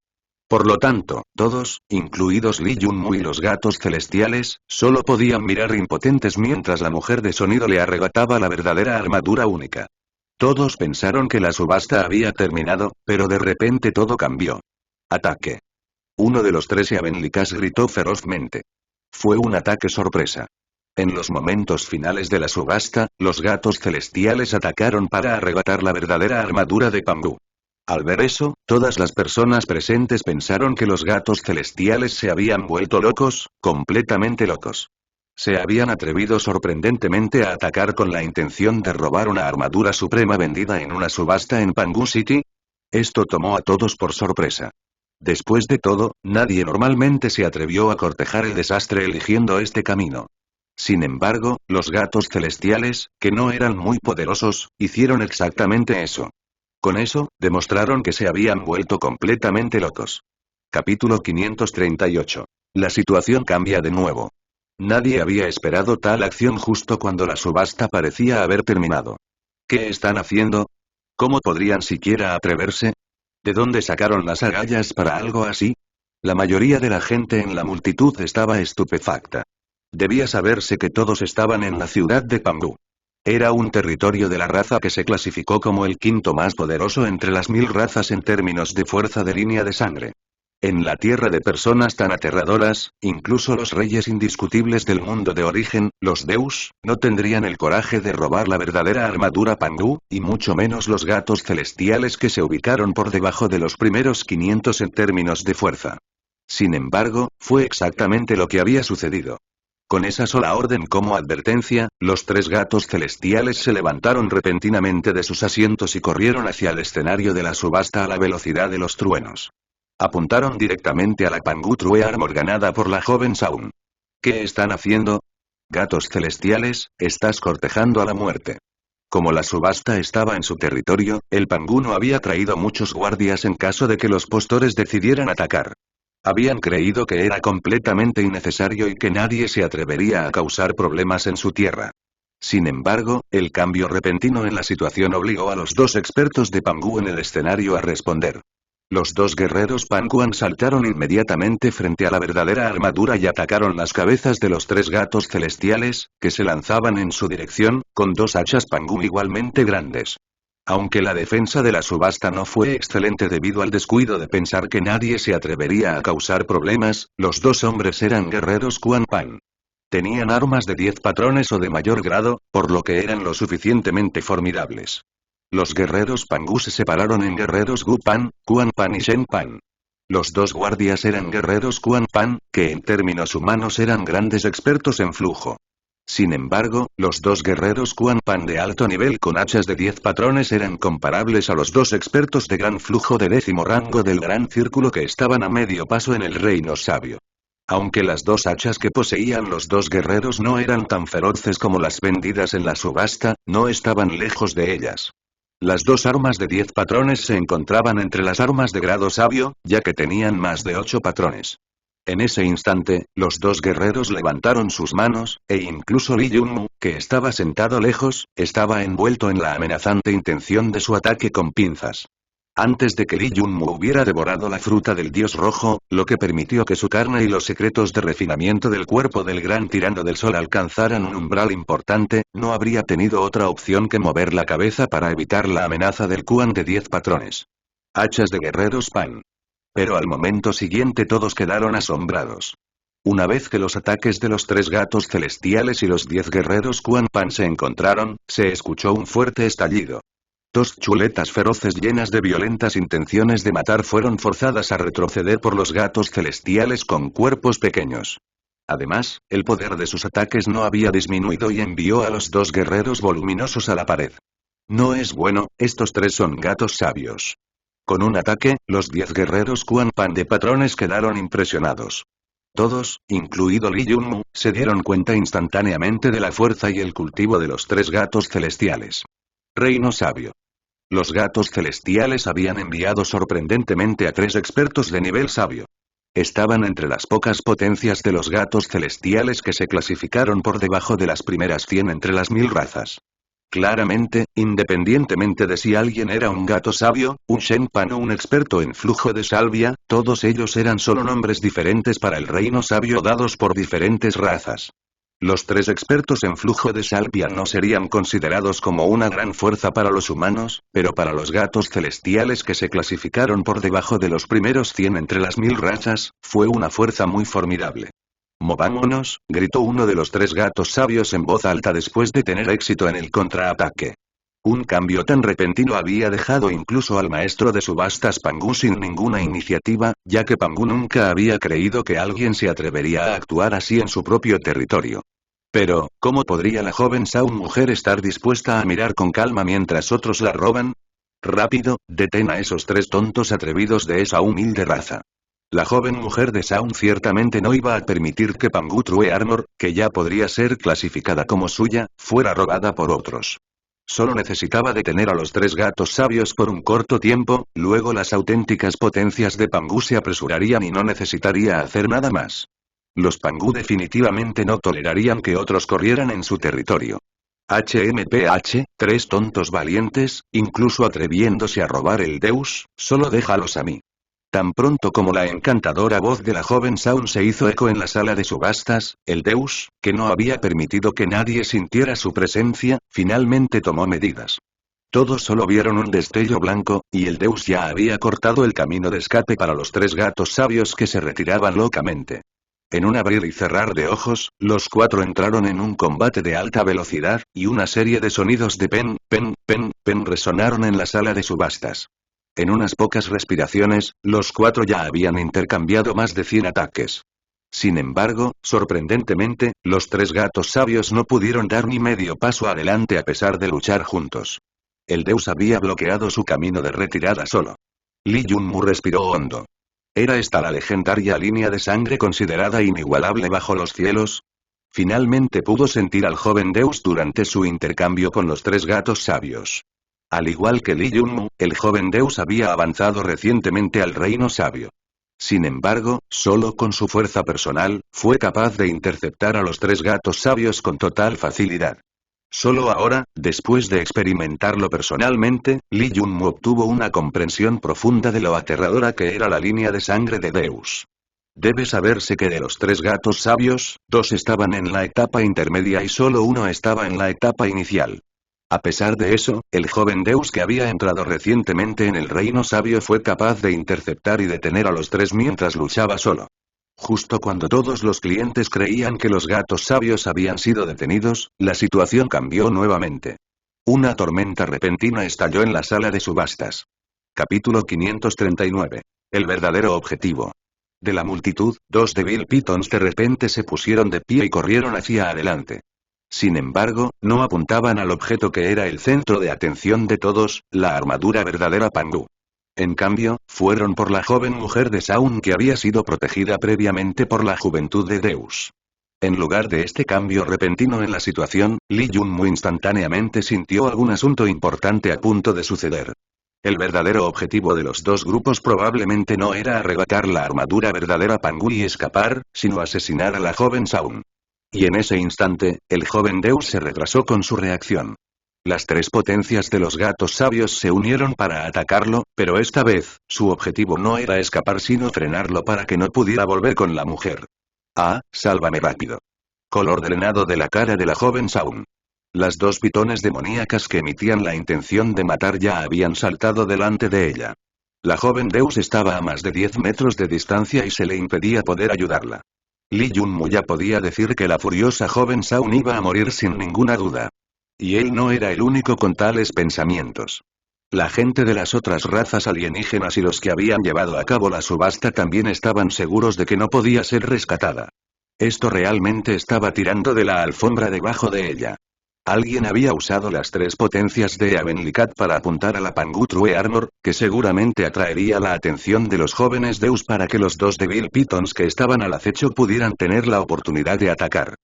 Por lo tanto, todos, incluidos Lee Junmu y los gatos celestiales, solo podían mirar impotentes mientras la mujer de sonido le arrebataba la verdadera armadura única. Todos pensaron que la subasta había terminado, pero de repente todo cambió. ¡Ataque! Uno de los tres Yabenlikas gritó ferozmente. Fue un ataque sorpresa. En los momentos finales de la subasta, los gatos celestiales atacaron para arrebatar la verdadera armadura de Pangu. Al ver eso, todas las personas presentes pensaron que los gatos celestiales se habían vuelto locos, completamente locos. Se habían atrevido sorprendentemente a atacar con la intención de robar una armadura suprema vendida en una subasta en Pangu City. Esto tomó a todos por sorpresa. Después de todo, nadie normalmente se atrevió a cortejar el desastre eligiendo este camino. Sin embargo, los gatos celestiales, que no eran muy poderosos, hicieron exactamente eso. Con eso, demostraron que se habían vuelto completamente locos. Capítulo 538. La situación cambia de nuevo. Nadie había esperado tal acción justo cuando la subasta parecía haber terminado. ¿Qué están haciendo? ¿Cómo podrían siquiera atreverse? ¿De dónde sacaron las agallas para algo así? La mayoría de la gente en la multitud estaba estupefacta. Debía saberse que todos estaban en la ciudad de Pangu. Era un territorio de la raza que se clasificó como el quinto más poderoso entre las 1000 razas en términos de fuerza de línea de sangre. En la tierra de personas tan aterradoras, incluso los reyes indiscutibles del mundo de origen, los Deus, no tendrían el coraje de robar la verdadera armadura Pangu, y mucho menos los gatos celestiales que se ubicaron por debajo de los primeros 500 en términos de fuerza. Sin embargo, fue exactamente lo que había sucedido. Con esa sola orden como advertencia, los tres gatos celestiales se levantaron repentinamente de sus asientos y corrieron hacia el escenario de la subasta a la velocidad de los truenos. Apuntaron directamente a la Pangu True Armor ganada por la joven Saun. ¿Qué están haciendo? Gatos celestiales, estás cortejando a la muerte. Como la subasta estaba en su territorio, el Pangu no había traído muchos guardias en caso de que los postores decidieran atacar. Habían creído que era completamente innecesario y que nadie se atrevería a causar problemas en su tierra. Sin embargo, el cambio repentino en la situación obligó a los dos expertos de Pangu en el escenario a responder. Los dos guerreros Panguan saltaron inmediatamente frente a la verdadera armadura y atacaron las cabezas de los tres gatos celestiales, que se lanzaban en su dirección, con dos hachas Pangu igualmente grandes. Aunque la defensa de la subasta no fue excelente debido al descuido de pensar que nadie se atrevería a causar problemas, los dos hombres eran guerreros Quan Pan. Tenían armas de 10 patrones o de mayor grado, por lo que eran lo suficientemente formidables. Los guerreros Pangu se separaron en guerreros Gu Pan, Quan Pan y Shen Pan. Los dos guardias eran guerreros Quan Pan, que en términos humanos eran grandes expertos en flujo. Sin embargo, los dos guerreros Quan Pan de alto nivel con hachas de 10 patrones eran comparables a los dos expertos de gran flujo de 10º rango del gran círculo que estaban a medio paso en el reino sabio. Aunque las dos hachas que poseían los dos guerreros no eran tan feroces como las vendidas en la subasta, no estaban lejos de ellas. Las dos armas de 10 patrones se encontraban entre las armas de grado sabio, ya que tenían más de 8 patrones. En ese instante, los dos guerreros levantaron sus manos, e incluso Lee Junmu, que estaba sentado lejos, estaba envuelto en la amenazante intención de su ataque con pinzas. Antes de que Lee Junmu hubiera devorado la fruta del dios rojo, lo que permitió que su carne y los secretos de refinamiento del cuerpo del gran tirano del sol alcanzaran un umbral importante, no habría tenido otra opción que mover la cabeza para evitar la amenaza del Quan de 10 patrones. Hachas de guerreros Pan. Pero al momento siguiente todos quedaron asombrados. Una vez que los ataques de los tres gatos celestiales y los 10 guerreros Quan Pan se encontraron, se escuchó un fuerte estallido. Dos chuletas feroces llenas de violentas intenciones de matar fueron forzadas a retroceder por los gatos celestiales con cuerpos pequeños. Además, el poder de sus ataques no había disminuido y envió a los dos guerreros voluminosos a la pared. No es bueno, estos tres son gatos sabios. Con un ataque, los 10 guerreros Quan Pan de patrones quedaron impresionados. Todos, incluido Lee Junmu, se dieron cuenta instantáneamente de la fuerza y el cultivo de los tres gatos celestiales. Reino sabio. Los gatos celestiales habían enviado sorprendentemente a 3 expertos de nivel sabio. Estaban entre las pocas potencias de los gatos celestiales que se clasificaron por debajo de las primeras 100 entre las 1000 razas. Claramente, independientemente de si alguien era un gato sabio, un Shenpan o un experto en flujo de salvia, todos ellos eran solo nombres diferentes para el reino sabio dados por diferentes razas. Los 3 expertos en flujo de salvia no serían considerados como una gran fuerza para los humanos, pero para los gatos celestiales que se clasificaron por debajo de los primeros 100 entre las 1000 razas, fue una fuerza muy formidable. «Movámonos», gritó uno de los 3 gatos sabios en voz alta después de tener éxito en el contraataque. Un cambio tan repentino había dejado incluso al maestro de subastas Pangu sin ninguna iniciativa, ya que Pangu nunca había creído que alguien se atrevería a actuar así en su propio territorio. Pero, ¿cómo podría la joven Shaun mujer estar dispuesta a mirar con calma mientras otros la roban? Rápido, detén a esos 3 tontos atrevidos de esa humilde raza. La joven mujer de Shaun ciertamente no iba a permitir que Pangu True Armor, que ya podría ser clasificada como suya, fuera robada por otros. Solo necesitaba detener a los 3 gatos sabios por un corto tiempo, luego las auténticas potencias de Pangu se apresurarían y no necesitaría hacer nada más. Los Pangu definitivamente no tolerarían que otros corrieran en su territorio. HMPH, 3 tontos valientes, incluso atreviéndose a robar el Deus, solo déjalos a mí. Tan pronto como la encantadora voz de la joven Shaun se hizo eco en la sala de subastas, el Deus, que no había permitido que nadie sintiera su presencia, finalmente tomó medidas. Todos solo vieron un destello blanco, y el Deus ya había cortado el camino de escape para los 3 gatos sabios que se retiraban locamente. En un abrir y cerrar de ojos, los 4 entraron en un combate de alta velocidad, y una serie de sonidos de pen, pen, pen, pen resonaron en la sala de subastas. En unas pocas respiraciones, los 4 ya habían intercambiado más de 100 ataques. Sin embargo, sorprendentemente, los 3 gatos sabios no pudieron dar ni medio paso adelante a pesar de luchar juntos. El Deus había bloqueado su camino de retirada solo. Li Yunmu respiró hondo. ¿Era esta la legendaria línea de sangre considerada inigualable bajo los cielos? Finalmente pudo sentir al joven Deus durante su intercambio con los 3 gatos sabios. Al igual que Li Yunmu, el joven Deus había avanzado recientemente al reino sabio. Sin embargo, solo con su fuerza personal, fue capaz de interceptar a los 3 gatos sabios con total facilidad. Solo ahora, después de experimentarlo personalmente, Li Yunmu obtuvo una comprensión profunda de lo aterradora que era la línea de sangre de Deus. Debe saberse que de los 3 gatos sabios, 2 estaban en la etapa intermedia y solo uno estaba en la etapa inicial. A pesar de eso, el joven Deus que había entrado recientemente en el reino sabio fue capaz de interceptar y detener a los 3 mientras luchaba solo. Justo cuando todos los clientes creían que los gatos sabios habían sido detenidos, la situación cambió nuevamente. Una tormenta repentina estalló en la sala de subastas. Capítulo 539. El verdadero objetivo. De la multitud, 2 Devil Pitons de repente se pusieron de pie y corrieron hacia adelante. Sin embargo, no apuntaban al objeto que era el centro de atención de todos, la armadura verdadera Pangu. En cambio, fueron por la joven mujer de Shaun que había sido protegida previamente por la juventud de Deus. En lugar de este cambio repentino en la situación, Li Yunmu instantáneamente sintió algún asunto importante a punto de suceder. El verdadero objetivo de los 2 grupos probablemente no era arrebatar la armadura verdadera Pangu y escapar, sino asesinar a la joven Shaun. Y en ese instante, el joven Deus se retrasó con su reacción. Las 3 potencias de los gatos sabios se unieron para atacarlo, pero esta vez, su objetivo no era escapar sino frenarlo para que no pudiera volver con la mujer. Ah, sálvame rápido. Color drenado de la cara de la joven Shaun. Las 2 pitones demoníacas que emitían la intención de matar ya habían saltado delante de ella. La joven Deus estaba a más de 10 metros de distancia y se le impedía poder ayudarla. Li Yunmu ya podía decir que la furiosa joven Shaun iba a morir sin ninguna duda. Y él no era el único con tales pensamientos. La gente de las otras razas alienígenas y los que habían llevado a cabo la subasta también estaban seguros de que no podía ser rescatada. Esto realmente estaba tirando de la alfombra debajo de ella. Alguien había usado las 3 potencias de Avenlicat para apuntar a la Pangu True Armor, que seguramente atraería la atención de los jóvenes Deus para que los 2 Devil Pitons que estaban al acecho pudieran tener la oportunidad de atacar.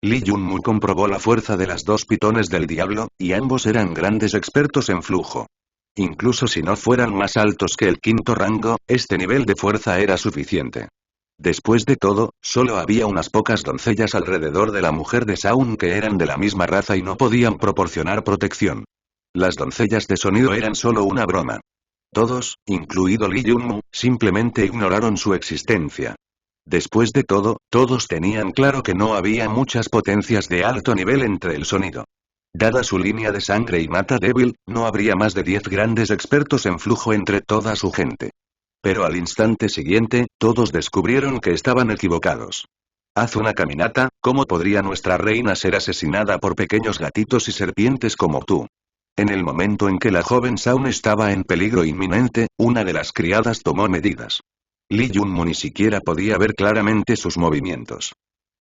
Lee Junmu comprobó la fuerza de las dos pitones del diablo, y ambos eran grandes expertos en flujo. Incluso si no fueran más altos que el quinto rango, este nivel de fuerza era suficiente. Después de todo, solo había unas pocas doncellas alrededor de la mujer de Shaun que eran de la misma raza y no podían proporcionar protección. Las doncellas de sonido eran solo una broma. Todos, incluido Lee Junmu, simplemente ignoraron su existencia. Después de todo, todos tenían claro que no había muchas potencias de alto nivel entre el sonido. Dada su línea de sangre y mata débil, no habría más de 10 grandes expertos en flujo entre toda su gente. Pero al instante siguiente, todos descubrieron que estaban equivocados. Haz una caminata, ¿cómo podría nuestra reina ser asesinada por pequeños gatitos y serpientes como tú? En el momento en que la joven Shaun estaba en peligro inminente, una de las criadas tomó medidas. Lee Junmu ni siquiera podía ver claramente sus movimientos.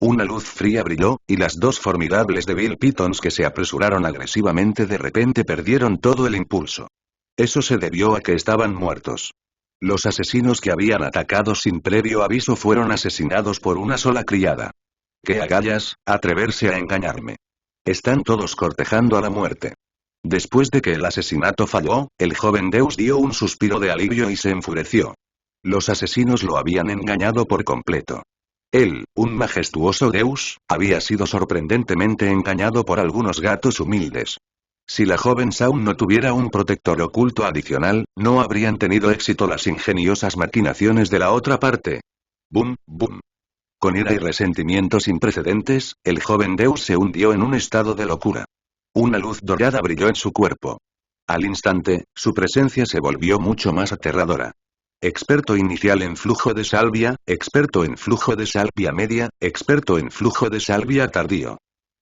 Una luz fría brilló, y las dos formidables Devil Pythons que se apresuraron agresivamente de repente perdieron todo el impulso. Eso se debió a que estaban muertos. Los asesinos que habían atacado sin previo aviso fueron asesinados por una sola criada. ¡Qué agallas, atreverse a engañarme! Están todos cortejando a la muerte. Después de que el asesinato falló, el joven Deus dio un suspiro de alivio y se enfureció. Los asesinos lo habían engañado por completo. Él, un majestuoso Deus, había sido sorprendentemente engañado por algunos gatos humildes. Si la joven Shaun no tuviera un protector oculto adicional, no habrían tenido éxito las ingeniosas maquinaciones de la otra parte. ¡Bum, bum! Con ira y resentimiento sin precedentes, el joven Deus se hundió en un estado de locura. Una luz dorada brilló en su cuerpo. Al instante, su presencia se volvió mucho más aterradora. Experto inicial en flujo de salvia, experto en flujo de salvia media, experto en flujo de salvia tardío.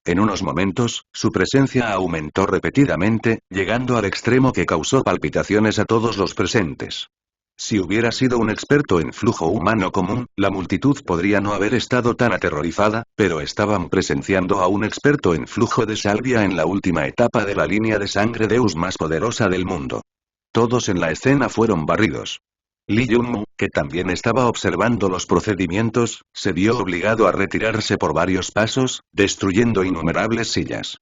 En unos momentos, su presencia aumentó repetidamente, llegando al extremo que causó palpitaciones a todos los presentes. Si hubiera sido un experto en flujo humano común, la multitud podría no haber estado tan aterrorizada, pero estaban presenciando a un experto en flujo de salvia en la última etapa de la línea de sangre Deus más poderosa del mundo. Todos en la escena fueron barridos. Lee Junmu, que también estaba observando los procedimientos, se vio obligado a retirarse por varios pasos, destruyendo innumerables sillas.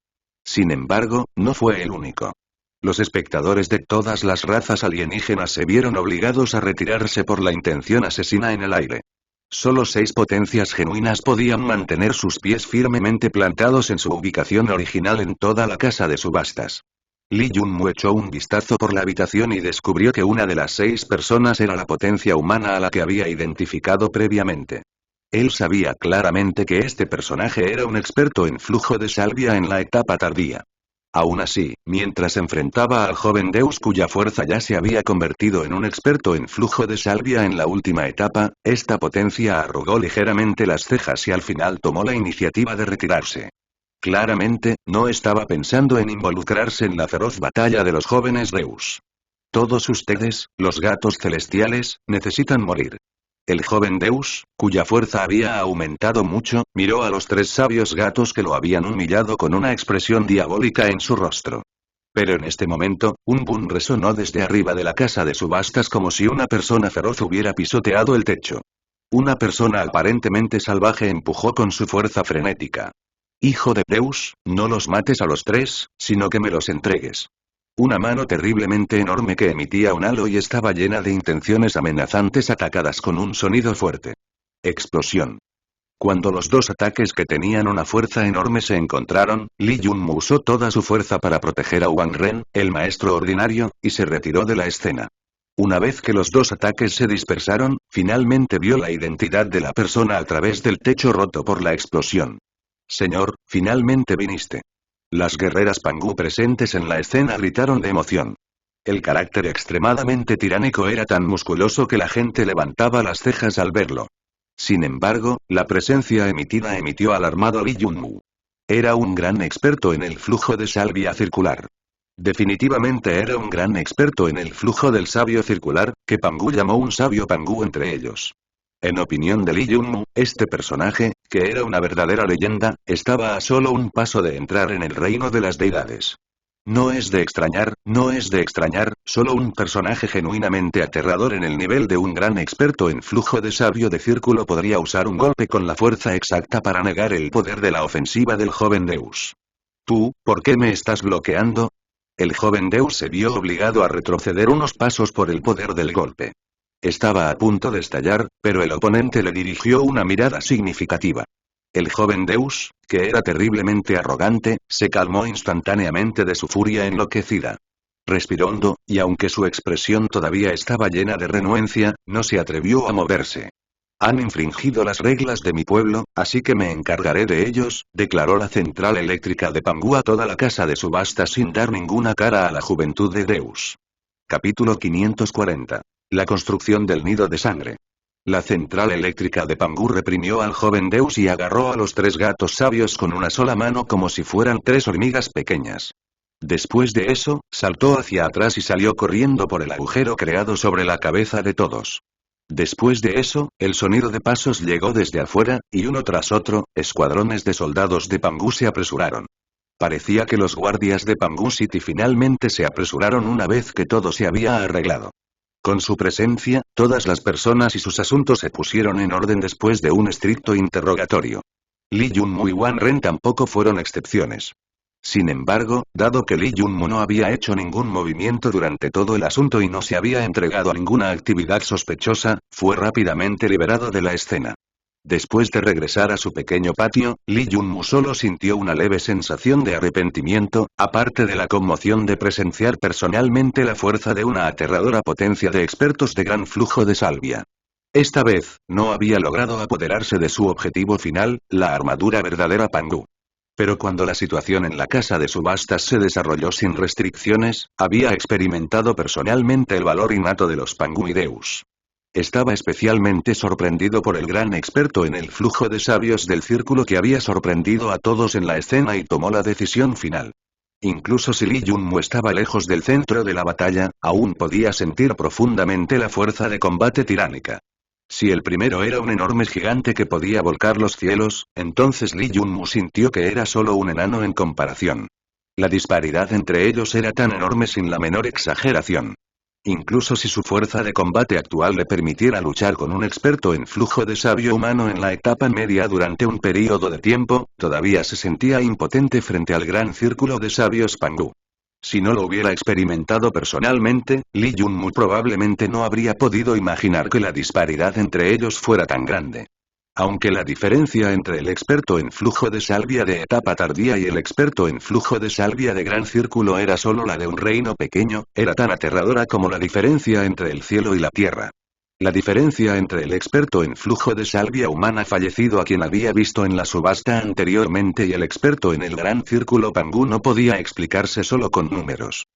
Sin embargo, no fue el único. Los espectadores de todas las razas alienígenas se vieron obligados a retirarse por la intención asesina en el aire. Solo 6 potencias genuinas podían mantener sus pies firmemente plantados en su ubicación original en toda la casa de subastas. Lee Junmu echó un vistazo por la habitación y descubrió que una de las 6 personas era la potencia humana a la que había identificado previamente. Él sabía claramente que este personaje era un experto en flujo de salvia en la etapa tardía. Aún así, mientras enfrentaba al joven Deus cuya fuerza ya se había convertido en un experto en flujo de salvia en la última etapa, esta potencia arrugó ligeramente las cejas y al final tomó la iniciativa de retirarse. Claramente, no estaba pensando en involucrarse en la feroz batalla de los jóvenes Deus. Todos ustedes, los gatos celestiales, necesitan morir. El joven Deus, cuya fuerza había aumentado mucho, miró a los 3 sabios gatos que lo habían humillado con una expresión diabólica en su rostro. Pero en este momento, un boom resonó desde arriba de la casa de subastas como si una persona feroz hubiera pisoteado el techo. Una persona aparentemente salvaje empujó con su fuerza frenética. Hijo de Deus, no los mates a los 3, sino que me los entregues. Una mano terriblemente enorme que emitía un halo y estaba llena de intenciones amenazantes atacadas con un sonido fuerte. Explosión. Cuando los 2 ataques que tenían una fuerza enorme se encontraron, Lee Junmu usó toda su fuerza para proteger a Wang Ren, el maestro ordinario, y se retiró de la escena. Una vez que los 2 ataques se dispersaron, finalmente vio la identidad de la persona a través del techo roto por la explosión. Señor, finalmente viniste. Las guerreras Pangu presentes en la escena gritaron de emoción. El carácter extremadamente tiránico era tan musculoso que la gente levantaba las cejas al verlo. Sin embargo, la presencia emitida emitió alarmado Lee Junmu. Era un gran experto en el flujo de salvia circular. Definitivamente era un gran experto en el flujo del sabio circular, que Pangu llamó un sabio Pangu entre ellos. En opinión de Lee Junmu, este personaje, que era una verdadera leyenda, estaba a solo un paso de entrar en el reino de las deidades. No es de extrañar, solo un personaje genuinamente aterrador en el nivel de un gran experto en flujo de sabio de círculo podría usar un golpe con la fuerza exacta para negar el poder de la ofensiva del joven Deus. ¿Tú, por qué me estás bloqueando? El joven Deus se vio obligado a retroceder unos pasos por el poder del golpe. Estaba a punto de estallar, pero el oponente le dirigió una mirada significativa. El joven Deus, que era terriblemente arrogante, se calmó instantáneamente de su furia enloquecida. Respiró hondo, y aunque su expresión todavía estaba llena de renuencia, no se atrevió a moverse. Han infringido las reglas de mi pueblo, así que me encargaré de ellos, declaró la central eléctrica de Pangu a toda la casa de subasta sin dar ninguna cara a la juventud de Deus. Capítulo 540. La construcción del nido de sangre. La central eléctrica de Pangu reprimió al joven Deus y agarró a los 3 gatos sabios con una sola mano como si fueran 3 hormigas pequeñas. Después de eso, saltó hacia atrás y salió corriendo por el agujero creado sobre la cabeza de todos. Después de eso, el sonido de pasos llegó desde afuera, y uno tras otro, escuadrones de soldados de Pangu se apresuraron. Parecía que los guardias de Pangu City finalmente se apresuraron una vez que todo se había arreglado. Con su presencia, todas las personas y sus asuntos se pusieron en orden después de un estricto interrogatorio. Li Yunmu y Wang Ren tampoco fueron excepciones. Sin embargo, dado que Li Yunmu no había hecho ningún movimiento durante todo el asunto y no se había entregado a ninguna actividad sospechosa, fue rápidamente liberado de la escena. Después de regresar a su pequeño patio, Li Yunmu solo sintió una leve sensación de arrepentimiento, aparte de la conmoción de presenciar personalmente la fuerza de una aterradora potencia de expertos de gran flujo de salvia. Esta vez, no había logrado apoderarse de su objetivo final, la armadura verdadera Pangu. Pero cuando la situación en la casa de subastas se desarrolló sin restricciones, había experimentado personalmente el valor innato de los Pangu y Deus. Estaba especialmente sorprendido por el gran experto en el flujo de sabios del círculo que había sorprendido a todos en la escena y tomó la decisión final. Incluso si Li Yunmu estaba lejos del centro de la batalla, aún podía sentir profundamente la fuerza de combate tiránica. Si el primero era un enorme gigante que podía volcar los cielos, entonces Li Yunmu sintió que era solo un enano en comparación. La disparidad entre ellos era tan enorme sin la menor exageración. Incluso si su fuerza de combate actual le permitiera luchar con un experto en flujo de sabio humano en la etapa media durante un período de tiempo, todavía se sentía impotente frente al gran círculo de sabios Pangu. Si no lo hubiera experimentado personalmente, Li Yunmu probablemente no habría podido imaginar que la disparidad entre ellos fuera tan grande. Aunque la diferencia entre el experto en flujo de salvia de etapa tardía y el experto en flujo de salvia de gran círculo era solo la de un reino pequeño, era tan aterradora como la diferencia entre el cielo y la tierra. La diferencia entre el experto en flujo de salvia humana fallecido a quien había visto en la subasta anteriormente y el experto en el gran círculo Pangu no podía explicarse solo con números.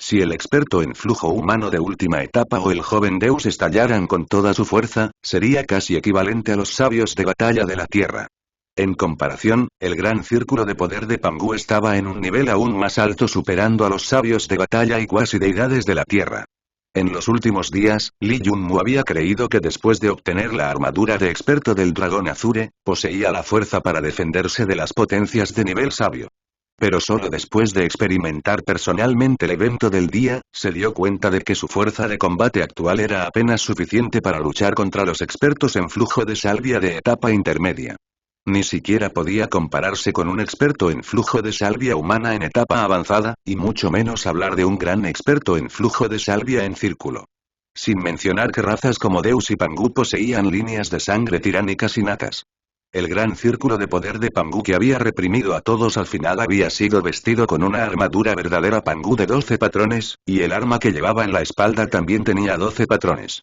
Si el experto en flujo humano de última etapa o el joven Deus estallaran con toda su fuerza, sería casi equivalente a los sabios de batalla de la Tierra. En comparación, el gran círculo de poder de Pangu estaba en un nivel aún más alto superando a los sabios de batalla y cuasi deidades de la Tierra. En los últimos días, Li Yunmu había creído que después de obtener la armadura de experto del dragón Azure, poseía la fuerza para defenderse de las potencias de nivel sabio. Pero solo después de experimentar personalmente el evento del día, se dio cuenta de que su fuerza de combate actual era apenas suficiente para luchar contra los expertos en flujo de salvia de etapa intermedia. Ni siquiera podía compararse con un experto en flujo de salvia humana en etapa avanzada, y mucho menos hablar de un gran experto en flujo de salvia en círculo. Sin mencionar que razas como Deus y Pangu poseían líneas de sangre tiránicas innatas. El gran círculo de poder de Pangu que había reprimido a todos al final había sido vestido con una armadura verdadera Pangu de 12 patrones, y el arma que llevaba en la espalda también tenía 12 patrones.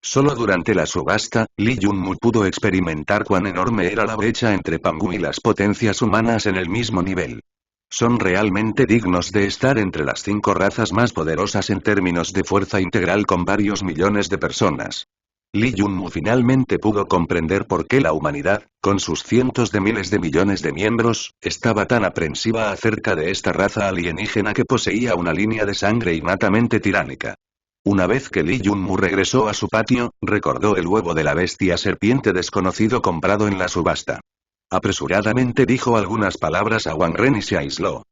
Solo durante la subasta, Li Yunmu pudo experimentar cuán enorme era la brecha entre Pangu y las potencias humanas en el mismo nivel. Son realmente dignos de estar entre las 5 razas más poderosas en términos de fuerza integral con varios millones de personas. Li Yunmu finalmente pudo comprender por qué la humanidad, con sus cientos de miles de millones de miembros, estaba tan aprensiva acerca de esta raza alienígena que poseía una línea de sangre innatamente tiránica. Una vez que Li Yunmu regresó a su patio, recordó el huevo de la bestia serpiente desconocido comprado en la subasta. Apresuradamente dijo algunas palabras a Wang Ren y se aisló.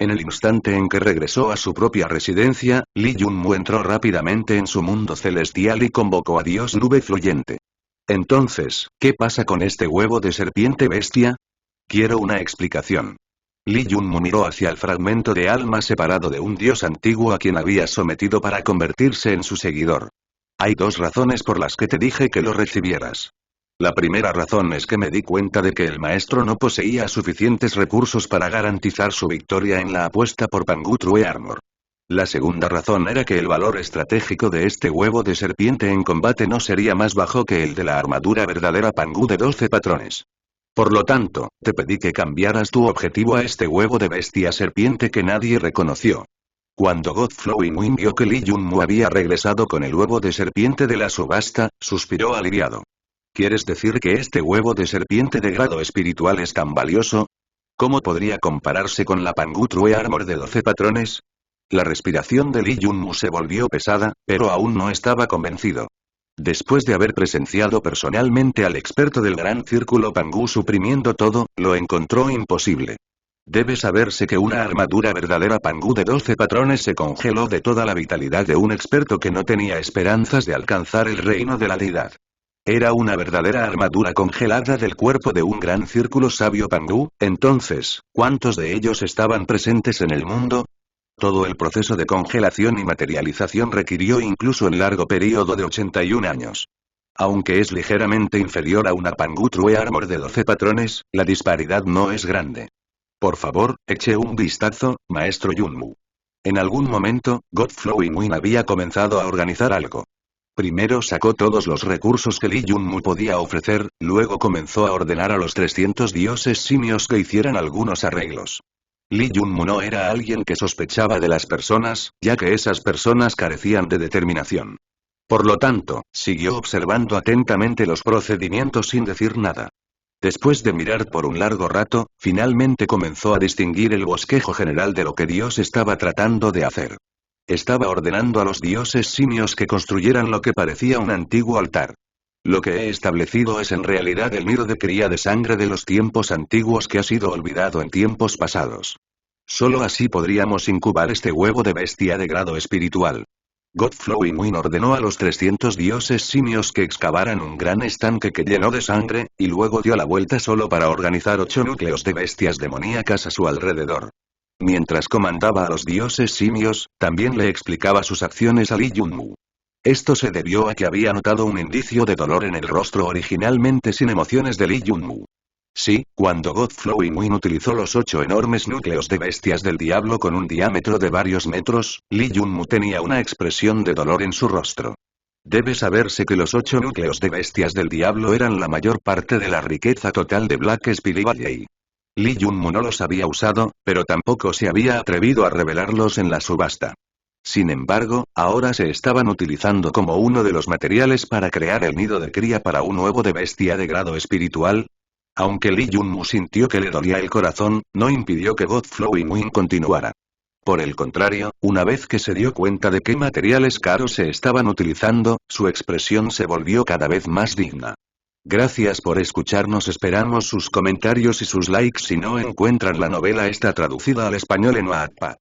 En el instante en que regresó a su propia residencia, Lee Junmu entró rápidamente en su mundo celestial y convocó a Dios Nube Fluyente. Entonces, ¿qué pasa con este huevo de serpiente bestia? Quiero una explicación. Lee Junmu miró hacia el fragmento de alma separado de un dios antiguo a quien había sometido para convertirse en su seguidor. Hay dos razones por las que te dije que lo recibieras. La primera razón es que me di cuenta de que el maestro no poseía suficientes recursos para garantizar su victoria en la apuesta por Pangu True Armor. La segunda razón era que el valor estratégico de este huevo de serpiente en combate no sería más bajo que el de la armadura verdadera Pangu de 12 patrones. Por lo tanto, te pedí que cambiaras tu objetivo a este huevo de bestia serpiente que nadie reconoció. Cuando God Flowing Wind vio que Lee Junmu había regresado con el huevo de serpiente de la subasta, suspiró aliviado. ¿Quieres decir que este huevo de serpiente de grado espiritual es tan valioso? ¿Cómo podría compararse con la Pangu True Armor de 12 patrones? La respiración de Lee Junmu se volvió pesada, pero aún no estaba convencido. Después de haber presenciado personalmente al experto del Gran Círculo Pangu suprimiendo todo, lo encontró imposible. Debe saberse que una armadura verdadera Pangu de 12 patrones se congeló de toda la vitalidad de un experto que no tenía esperanzas de alcanzar el reino de la deidad. Era una verdadera armadura congelada del cuerpo de un gran círculo sabio Pangu. Entonces, ¿cuántos de ellos estaban presentes en el mundo? Todo el proceso de congelación y materialización requirió incluso un largo periodo de 81 años. Aunque es ligeramente inferior a una Pangu True Armor de 12 patrones, la disparidad no es grande. Por favor, eche un vistazo, maestro Junmu. En algún momento, God Flowing Wind había comenzado a organizar algo. Primero sacó todos los recursos que Lee Junmu podía ofrecer, luego comenzó a ordenar a los 300 dioses simios que hicieran algunos arreglos. Lee Junmu no era alguien que sospechaba de las personas, ya que esas personas carecían de determinación. Por lo tanto, siguió observando atentamente los procedimientos sin decir nada. Después de mirar por un largo rato, finalmente comenzó a distinguir el bosquejo general de lo que Dios estaba tratando de hacer. Estaba ordenando a los dioses simios que construyeran lo que parecía un antiguo altar. Lo que he establecido es en realidad el nido de cría de sangre de los tiempos antiguos que ha sido olvidado en tiempos pasados. Solo así podríamos incubar este huevo de bestia de grado espiritual. God Flowing Wind ordenó a los 300 dioses simios que excavaran un gran estanque que llenó de sangre, y luego dio la vuelta solo para organizar 8 núcleos de bestias demoníacas a su alrededor. Mientras comandaba a los dioses simios, también le explicaba sus acciones a Lee Junmu. Esto se debió a que había notado un indicio de dolor en el rostro originalmente sin emociones de Lee Junmu. Sí, cuando God Flowing Wind utilizó los 8 enormes núcleos de bestias del diablo con un diámetro de varios metros, Lee Junmu tenía una expresión de dolor en su rostro. Debe saberse que los 8 núcleos de bestias del diablo eran la mayor parte de la riqueza total de Black Spirit Valley. Lee Junmu no los había usado, pero tampoco se había atrevido a revelarlos en la subasta. Sin embargo, ahora se estaban utilizando como uno de los materiales para crear el nido de cría para un huevo de bestia de grado espiritual. Aunque Lee Junmu sintió que le dolía el corazón, no impidió que God Flowing Wind continuara. Por el contrario, una vez que se dio cuenta de qué materiales caros se estaban utilizando, su expresión se volvió cada vez más digna. Gracias por escucharnos, esperamos sus comentarios y sus likes. Si no encuentran la novela está traducida al español en Wattpad.